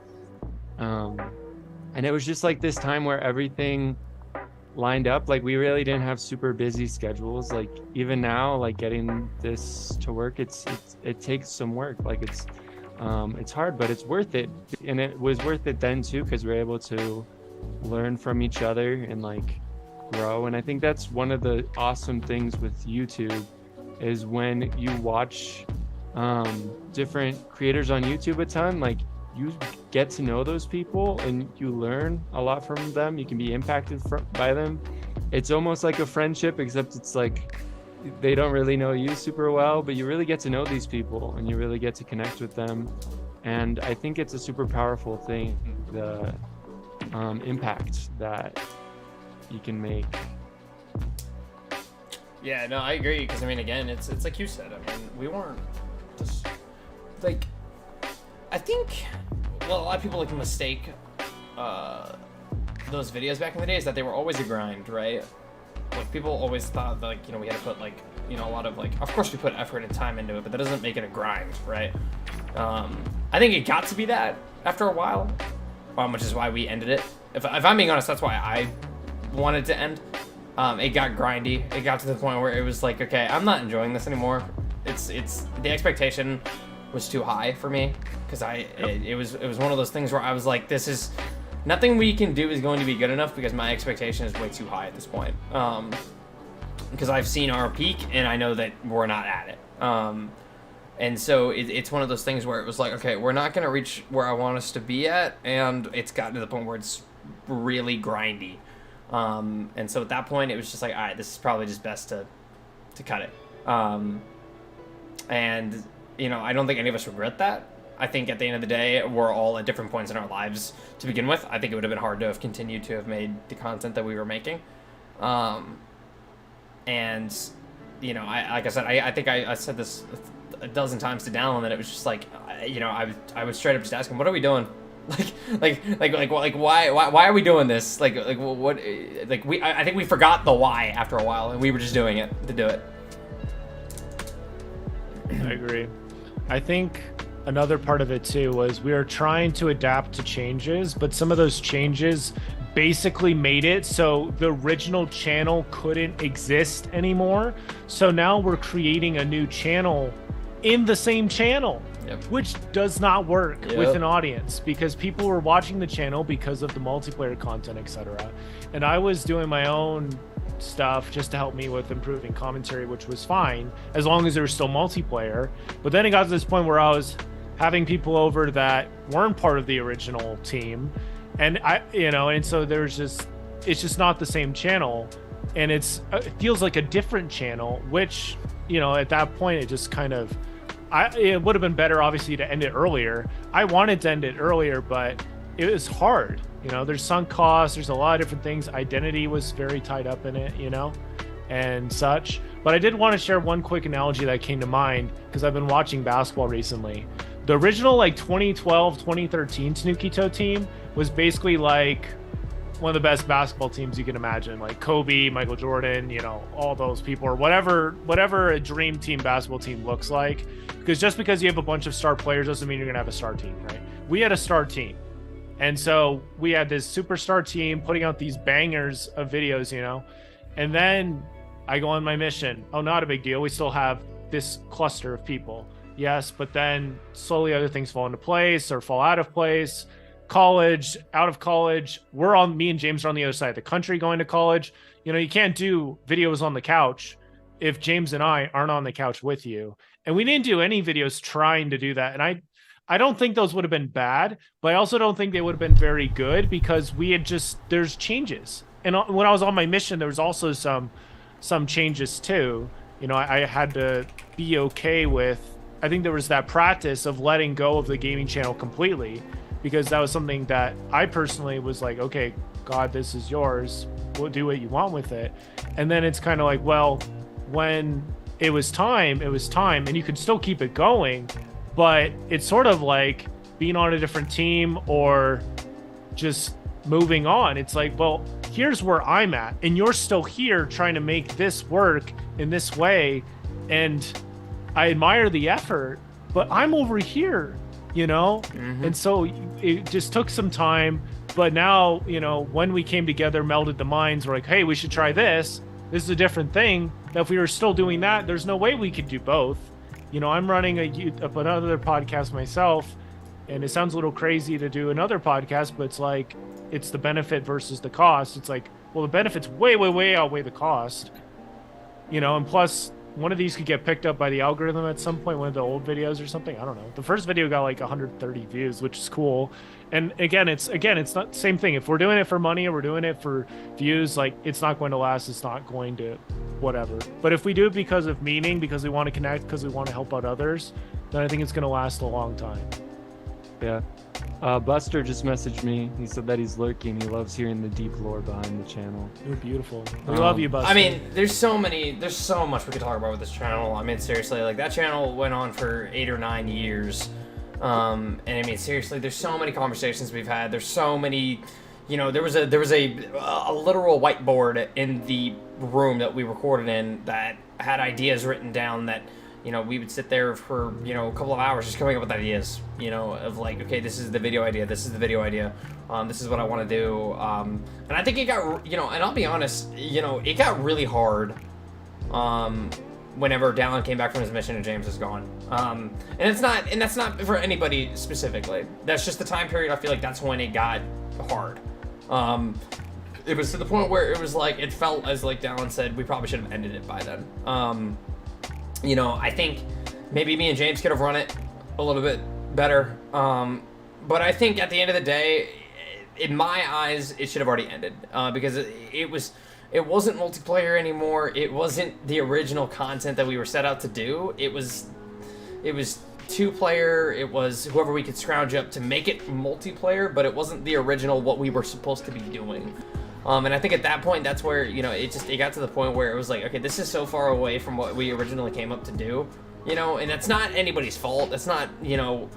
And it was just like this time where everything lined up. Like we really didn't have super busy schedules. Like even now, like getting this to work, it takes some work. Like it's hard, but it's worth it. And it was worth it then too, because we're able to learn from each other and like grow. And I think that's one of the awesome things with YouTube is when you watch different creators on YouTube a ton, like you get to know those people and you learn a lot from them. You can be impacted by them. It's almost like a friendship, except it's like they don't really know you super well, but you really get to know these people and you really get to connect with them. And I think it's a super powerful thing, the impact that you can make. Yeah, no, I agree. Because I mean, again, it's like you said. I mean, we weren't just like. I think, well, a lot of people like mistake those videos back in the days that they were always a grind, right? Like people always thought that, like, you know, we had to put like, you know, a lot of like, of course we put effort and time into it, but that doesn't make it a grind, right? I think it got to be that after a while, which is why we ended it. If I'm being honest, that's why I wanted to end. It got grindy. It got to the point where it was like, okay, I'm not enjoying this anymore. It's the expectation was too high for me, because it was one of those things where I was like, this is nothing we can do is going to be good enough, because my expectation is way too high at this point. Because I've seen our peak and I know that we're not at it. And so it's one of those things where it was like, okay, we're not going to reach where I want us to be at, and it's gotten to the point where it's really grindy. And so at that point, it was just like, all right, this is probably just best to cut it. And, you know, I don't think any of us regret that. I think at the end of the day, we're all at different points in our lives to begin with. I think it would have been hard to have continued to have made the content that we were making. And, you know, like I said, I think I said this a dozen times to Dallin, that it was just like, you know, I would straight up just ask him, what are we doing? Like why are we doing this? Like what? Like I think we forgot the why after a while, and we were just doing it to do it. I agree. I think another part of it too was we were trying to adapt to changes, but some of those changes basically made it so the original channel couldn't exist anymore. So now we're creating a new channel in the same channel. Yep. Which does not work Yep. with an audience, because people were watching the channel because of the multiplayer content, etc. And I was doing my own stuff just to help me with improving commentary, which was fine as long as there was still multiplayer. But then it got to this point where I was having people over that weren't part of the original team, and and so it's just not the same channel, and it feels like a different channel, which, at that point it just kind of, it would have been better obviously to end it earlier. I wanted to end it earlier, but it was hard. There's sunk costs, there's a lot of different things. Identity was very tied up in it, and such. But I did want to share one quick analogy that came to mind, because I've been watching basketball recently. The original 2012, 2013 Snooki Toe team was basically like one of the best basketball teams you can imagine, like Kobe, Michael Jordan, you know, all those people, or whatever a dream team basketball team looks like. Because just because you have a bunch of star players doesn't mean you're gonna have a star team, right? We had a star team, and so we had this superstar team putting out these bangers of videos, you know, and then I go on my mission. Oh, not a big deal. We still have this cluster of people. Yes, but then slowly other things fall into place or fall out of place. College, out of college, me and James are on the other side of the country going to college. You know, you can't do videos on the couch if James and I aren't on the couch with you. And we didn't do any videos trying to do that. And I don't think those would have been bad, but I also don't think they would have been very good because there's changes. And when I was on my mission, there was also some changes too. You know, I had to be okay with, I think there was that practice of letting go of the gaming channel completely, because that was something that I personally was like, okay, God, this is yours. We'll do what you want with it. And then it's kind of like, well, when it was time, and you could still keep it going, but it's sort of like being on a different team or just moving on. It's like, well, here's where I'm at, and you're still here trying to make this work in this way. And I admire the effort, but I'm over here, you know? Mm-hmm. And so it just took some time, but now, you know, when we came together, melded the minds, we're like, hey, we should try this. This is a different thing. Now, if we were still doing that, there's no way we could do both. You know, I'm running another podcast myself, and it sounds a little crazy to do another podcast, but it's like, it's the benefit versus the cost. It's like, well, the benefits way outweigh the cost, you know, and plus one of these could get picked up by the algorithm at some point, one of the old videos or something. I don't know. The first video got like 130 views, which is cool. And again, it's not the same thing. If we're doing it for money or we're doing it for views, like, it's not going to last. It's not going to whatever. But if we do it because of meaning, because we want to connect, because we want to help out others, then I think it's going to last a long time. Yeah. Buster just messaged me. He said that he's lurking. He loves hearing the deep lore behind the channel. You're beautiful. We love you, Buster. I mean, there's so much we could talk about with this channel. I mean, seriously, like, that channel went on for 8 or 9 years. And I mean, seriously, there's so many conversations we've had. There's so many, you know, there was a literal whiteboard in the room that we recorded in that had ideas written down that, you know, we would sit there for, you know, a couple of hours just coming up with ideas, you know, of like, okay, this is the video idea, this is the video idea, this is what I want to do. And I think it got, you know, and I'll be honest, you know, it got really hard whenever Dallin came back from his mission and James is gone. And that's not for anybody specifically. That's just the time period. I feel like that's when it got hard. It was to the point where it was like, it felt as like Dallin said, we probably should have ended it by then. You know, I think maybe me and James could have run it a little bit better. But I think at the end of the day, in my eyes, it should have already ended. Because it wasn't multiplayer anymore. It wasn't the original content that we were set out to do. It was 2-player. It was whoever we could scrounge up to make it multiplayer, but it wasn't the original what we were supposed to be doing. And I think at that point, that's where, you know, it got to the point where it was like, okay, this is so far away from what we originally came up to do, you know, and that's not anybody's fault. That's not, you know,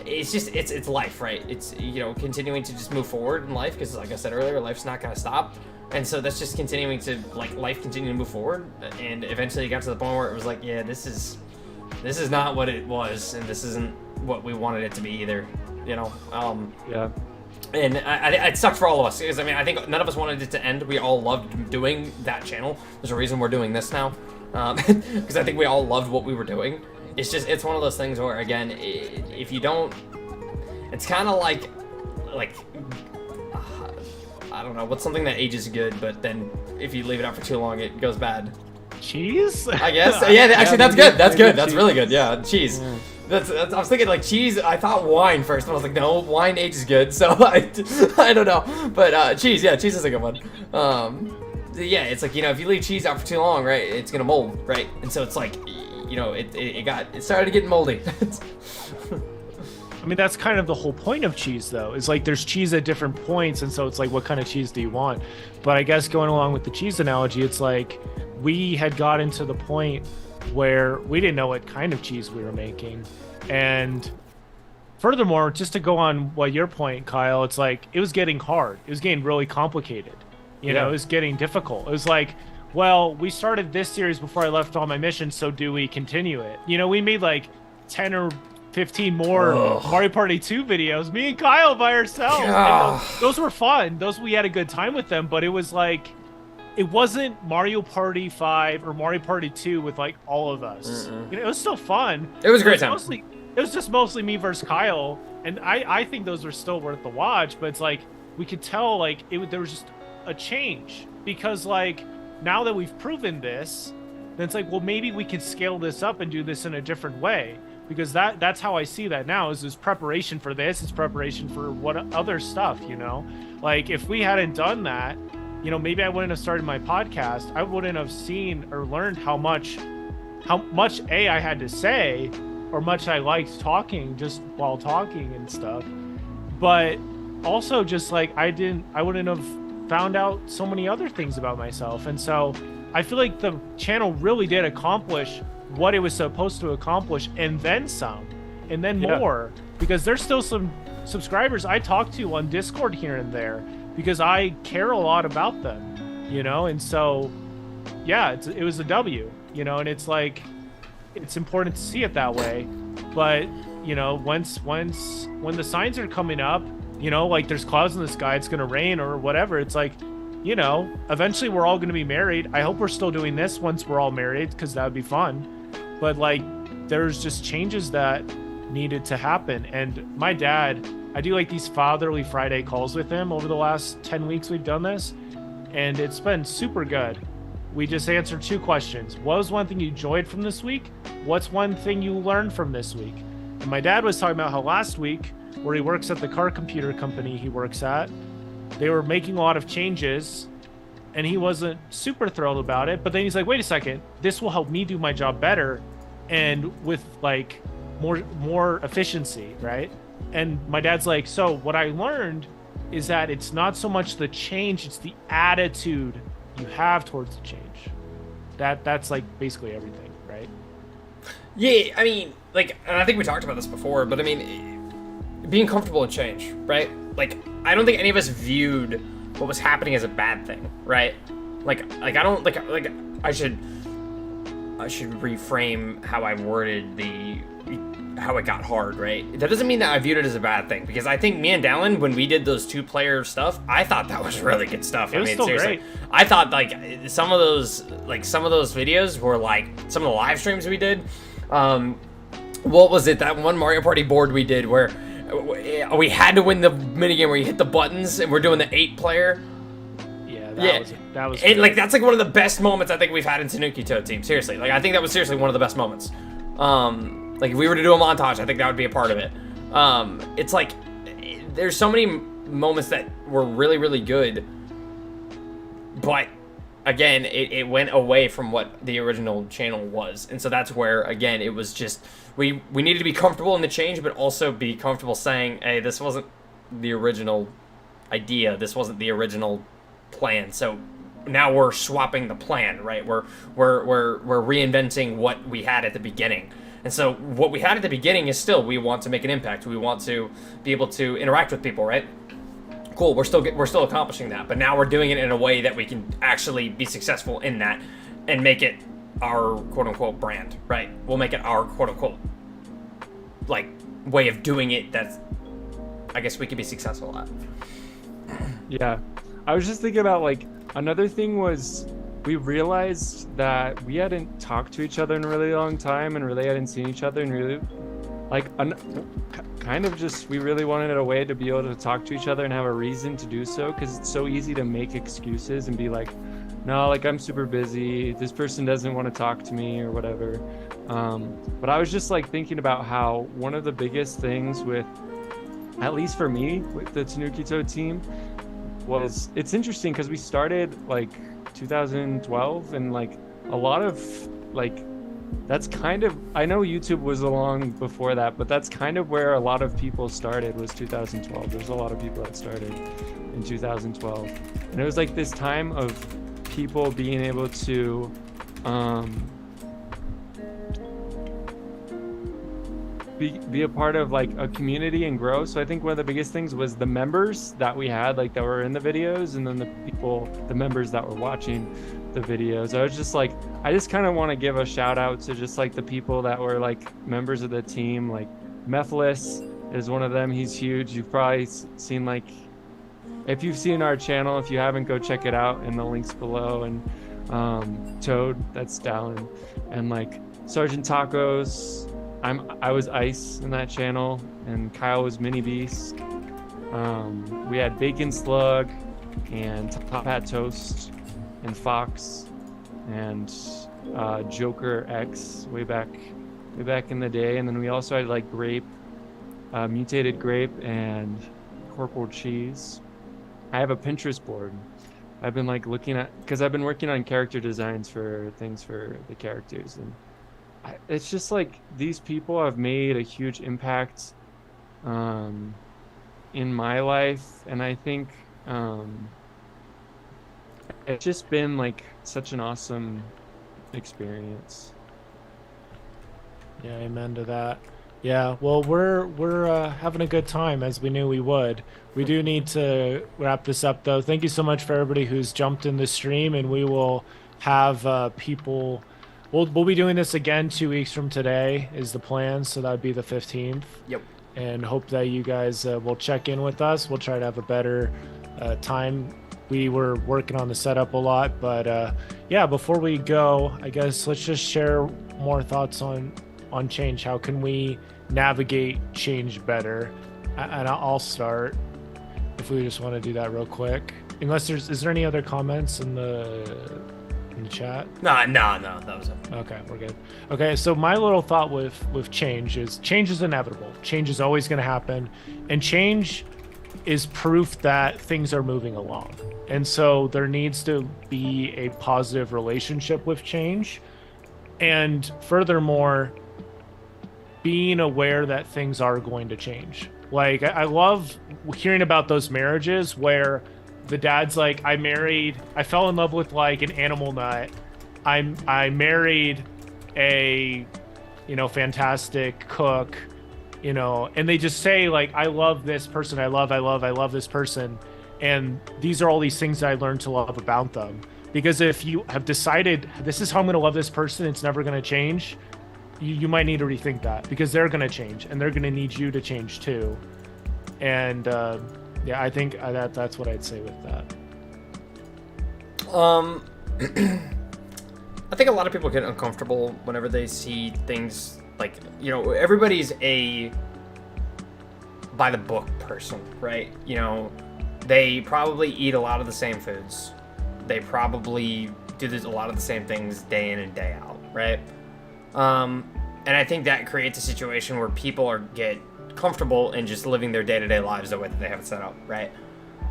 it's just, it's life, right? It's, you know, continuing to just move forward in life, because like I said earlier, life's not going to stop. And so that's just continuing to, like, life continue to move forward. And eventually it got to the point where it was like, yeah, this is not what it was, and this isn't what we wanted it to be either, you know? Yeah. And it sucked for all of us, because I mean, I think none of us wanted it to end. We all loved doing that channel. There's a reason we're doing this now, because I think we all loved what we were doing. It's just, it's one of those things where, again, if you don't, it's kind of like I don't know, what's something that ages good, but then if you leave it out for too long, it goes bad. Cheese? I guess. Yeah, actually, that's good. That's good. That's really good. Yeah, cheese. Yeah. That's, I was thinking like cheese. I thought wine first, but I was like, no, wine ages good. So I don't know, but cheese. Yeah, cheese is a good one. Yeah, it's like, you know, if you leave cheese out for too long, right, it's gonna mold, right? And so it's like, you know, it started getting moldy. I mean, that's kind of the whole point of cheese, though. It's like there's cheese at different points, and so it's like, what kind of cheese do you want? But I guess going along with the cheese analogy, it's like we had gotten to the point where we didn't know what kind of cheese we were making, and furthermore, just to go on what your point, Kyle, it's like it was getting hard. It was getting really complicated. You know, it was getting difficult. It was like, well, we started this series before I left on my mission, so do we continue it? You know, we made like 10 or 15 more Mario Party 2 videos, me and Kyle by ourselves. And those were fun. We had a good time with them, but it was like, it wasn't Mario Party 5 or Mario Party 2 with like all of us. You know, it was still fun. It was a great time. It was just mostly me versus Kyle, and I think those were still worth the watch, but it's like, we could tell like there was just a change, because like now that we've proven this, then it's like, well, maybe we could scale this up and do this in a different way, because that's how I see that now, is preparation for this, it's preparation for what other stuff, you know? Like if we hadn't done that, you know, maybe I wouldn't have started my podcast. I wouldn't have seen or learned how much I had to say, or much I liked talking just while talking and stuff. But also just like I wouldn't have found out so many other things about myself. And so I feel like the channel really did accomplish what it was supposed to accomplish, and then some, and then more, because there's still some subscribers I talk to on Discord here and there, because I care a lot about them, you know? And so, yeah, it was a W, you know, and it's like, it's important to see it that way. But, you know, when the signs are coming up, you know, like there's clouds in the sky, it's going to rain or whatever. It's like, you know, eventually we're all going to be married. I hope we're still doing this once we're all married, because that would be fun. But like, there's just changes that needed to happen. And my dad, I do like these fatherly Friday calls with him over the last 10 weeks we've done this, and it's been super good. We just answered 2 questions. What was one thing you enjoyed from this week? What's one thing you learned from this week? And my dad was talking about how last week, where he works at the car computer company he works at, they were making a lot of changes, and he wasn't super thrilled about it. But then he's like, wait a second, this will help me do my job better and with like more efficiency, right? And my dad's like, so what I learned is that it's not so much the change, it's the attitude you have towards the change. That's like basically everything, right? Yeah, I mean, like, and I think we talked about this before, but I mean, being comfortable in change, right? Like, I don't think any of us viewed what was happening as a bad thing, right? Like I don't like I should reframe how I worded how it got hard, right? That doesn't mean that I viewed it as a bad thing, because I think me and Dallin, when we did those 2-player stuff, I thought that was really good stuff. It was still seriously, great. I thought like some of those videos were like some of the live streams we did. What was it? That one Mario Party board we did where we had to win the minigame where you hit the buttons, and we're doing the 8-player. That was and like that's like one of the best moments I think we've had in Tanuki Toad Team. Seriously, like I think that was seriously one of the best moments. Like if we were to do a montage, I think that would be a part of it. It's like there's so many moments that were really, really good, but again, it went away from what the original channel was, and so that's where again it was just we needed to be comfortable in the change, but also be comfortable saying, hey, this wasn't the original idea, this wasn't the original plan, so now we're swapping the plan, right? We're reinventing what we had at the beginning. And so what we had at the beginning is still, we want to make an impact, we want to be able to interact with people, right? Cool, we're still accomplishing that, but now we're doing it in a way that we can actually be successful in that and make it our quote-unquote brand, right? We'll make it our quote-unquote like way of doing it that's I guess we could be successful at. Yeah, I was just thinking about like another thing was we realized that we hadn't talked to each other in a really long time and really hadn't seen each other in really like kind of just we really wanted a way to be able to talk to each other and have a reason to do so, because it's so easy to make excuses and be like, no, like I'm super busy, this person doesn't want to talk to me or whatever. But I was just like thinking about how one of the biggest things with, at least for me, with the Tanuki Toad team was, it's interesting because we started like 2012 and like a lot of like, that's kind of, I know YouTube was along before that, but that's kind of where a lot of people started, was 2012. There's a lot of people that started in 2012. And it was like this time of people being able be a part of like a community and grow. So I think one of the biggest things was the members that we had, like that were in the videos, and then the members that were watching the videos. I just kind of want to give a shout out to just like the people that were like members of the team. Like Methless is one of them. He's huge. You've probably seen, like, if you've seen our channel, if you haven't, go check it out in the links below. And Toad, that's Dallin, and like Sergeant Tacos. I was Ice in that channel, and Kyle was Minibeast. We had Bacon Slug and Top Hat Toast and Fox and Joker X way back in the day. And then we also had like Grape, Mutated Grape, and Corporal Cheese. I have a Pinterest board. I've been like looking at, because I've been working on character designs for things for the characters, and it's just like these people have made a huge impact in my life, and I think it's just been like such an awesome experience. Yeah, amen to that. Yeah, well, we're having a good time, as we knew we would. We do need to wrap this up, though. Thank you so much for everybody who's jumped in the stream, and we will have people. We'll be doing this again 2 weeks from today is the plan, so that would be the 15th. Yep. And hope that you guys will check in with us. We'll try to have a better time. We were working on the setup a lot, but yeah, before we go, I guess let's just share more thoughts on change. How can we navigate change better? And I'll start if we just want to do that real quick. Unless is there any other comments in the chat? No, that was it. Okay, we're good. Okay, so my little thought with change is inevitable. Change is always going to happen, and change is proof that things are moving along. And so there needs to be a positive relationship with change. And furthermore, being aware that things are going to change. Like, I love hearing about those marriages where the dad's like, I fell in love with like an animal nut. I married a, fantastic cook, and they just say like, I love this person. I love this person. And these are all these things that I learned to love about them. Because if you have decided this is how I'm going to love this person, it's never going to change, you might need to rethink that, because they're going to change and they're going to need you to change too. And yeah, I think that's what I'd say with that. I think a lot of people get uncomfortable whenever they see things like, everybody's a by the book person, right? They probably eat a lot of the same foods. They probably do a lot of the same things day in and day out, right? And I think that creates a situation where people get comfortable in just living their day-to-day lives the way that they have it set up, right?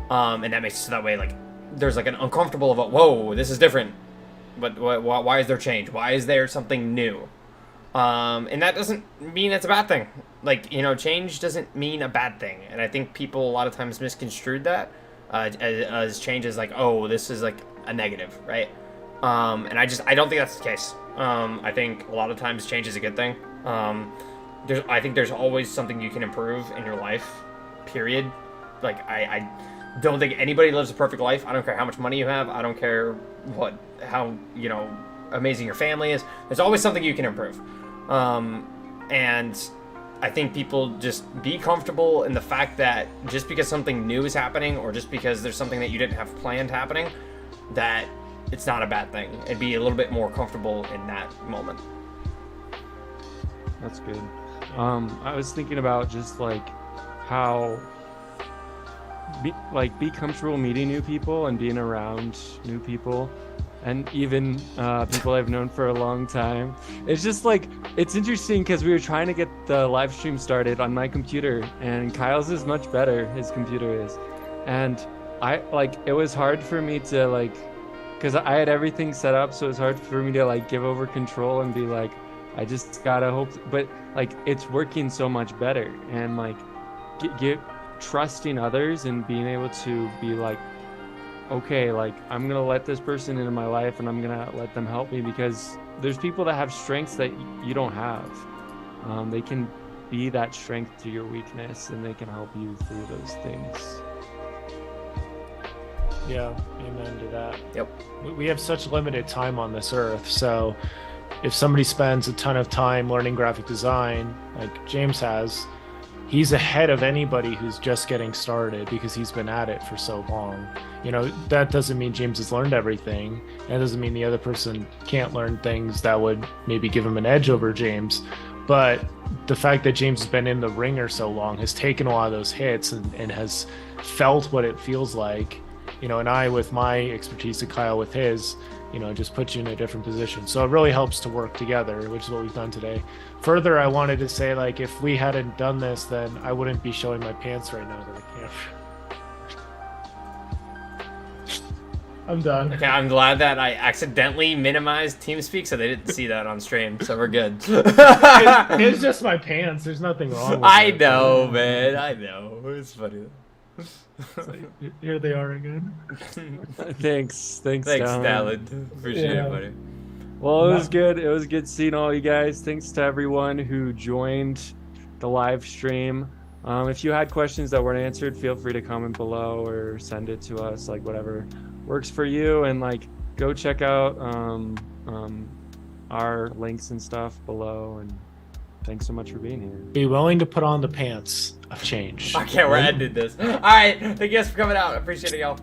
And that makes it so that way, like, there's like an uncomfortable about, whoa, this is different. But why is there change? Why is there something new? And that doesn't mean it's a bad thing. Like, change doesn't mean a bad thing. And I think people a lot of times misconstrued that as change is like, oh, this is like a negative, right? And I don't think that's the case. I think a lot of times change is a good thing. I think there's always something you can improve in your life, period. Like, I don't think anybody lives a perfect life. I don't care how much money you have. I don't care how amazing your family is. There's always something you can improve. And I think people just be comfortable in the fact that just because something new is happening, or just because there's something that you didn't have planned happening, that it's not a bad thing, and be a little bit more comfortable in that moment. That's good. I was thinking about just like how be comfortable meeting new people and being around new people, and even people I've known for a long time. It's just like, it's interesting because we were trying to get the live stream started on my computer, and Kyle's is much better, his computer is, and it was hard for me to like, because I had everything set up, so it was hard for me to like give over control and be like, I just gotta hope, but like it's working so much better, and like trusting others and being able to be like, okay, like I'm gonna let this person into my life and I'm gonna let them help me, because there's people that have strengths that you don't have. They can be that strength to your weakness, and they can help you through those things. Yeah, amen to that. Yep. We have such limited time on this earth, so if somebody spends a ton of time learning graphic design, like James has, he's ahead of anybody who's just getting started because he's been at it for so long. You know, that doesn't mean James has learned everything. That doesn't mean the other person can't learn things that would maybe give him an edge over James. But the fact that James has been in the ringer so long, has taken a lot of those hits and has felt what it feels like, you know, and I with my expertise and Kyle with his, you know, just puts you in a different position. So it really helps to work together, which is what we've done today. Further, I wanted to say, like, if we hadn't done this, then I wouldn't be showing my pants right now to the camera. I'm done. Okay, I'm glad that I accidentally minimized TeamSpeak so they didn't see that on stream, so we're good. It's just my pants. There's nothing wrong with I it. know, man. I know. It's funny. Here they are again. Thanks, Thanks, Dallin. Appreciate it, buddy. Well, it was good. It was good seeing all you guys. Thanks to everyone who joined the live stream. If you had questions that weren't answered, feel free to comment below or send it to us, like whatever works for you. And like, go check out our links and stuff below. And thanks so much for being here. Be willing to put on the pants of change. Okay, we're ending this. All right, thank you guys for coming out. I appreciate it, y'all.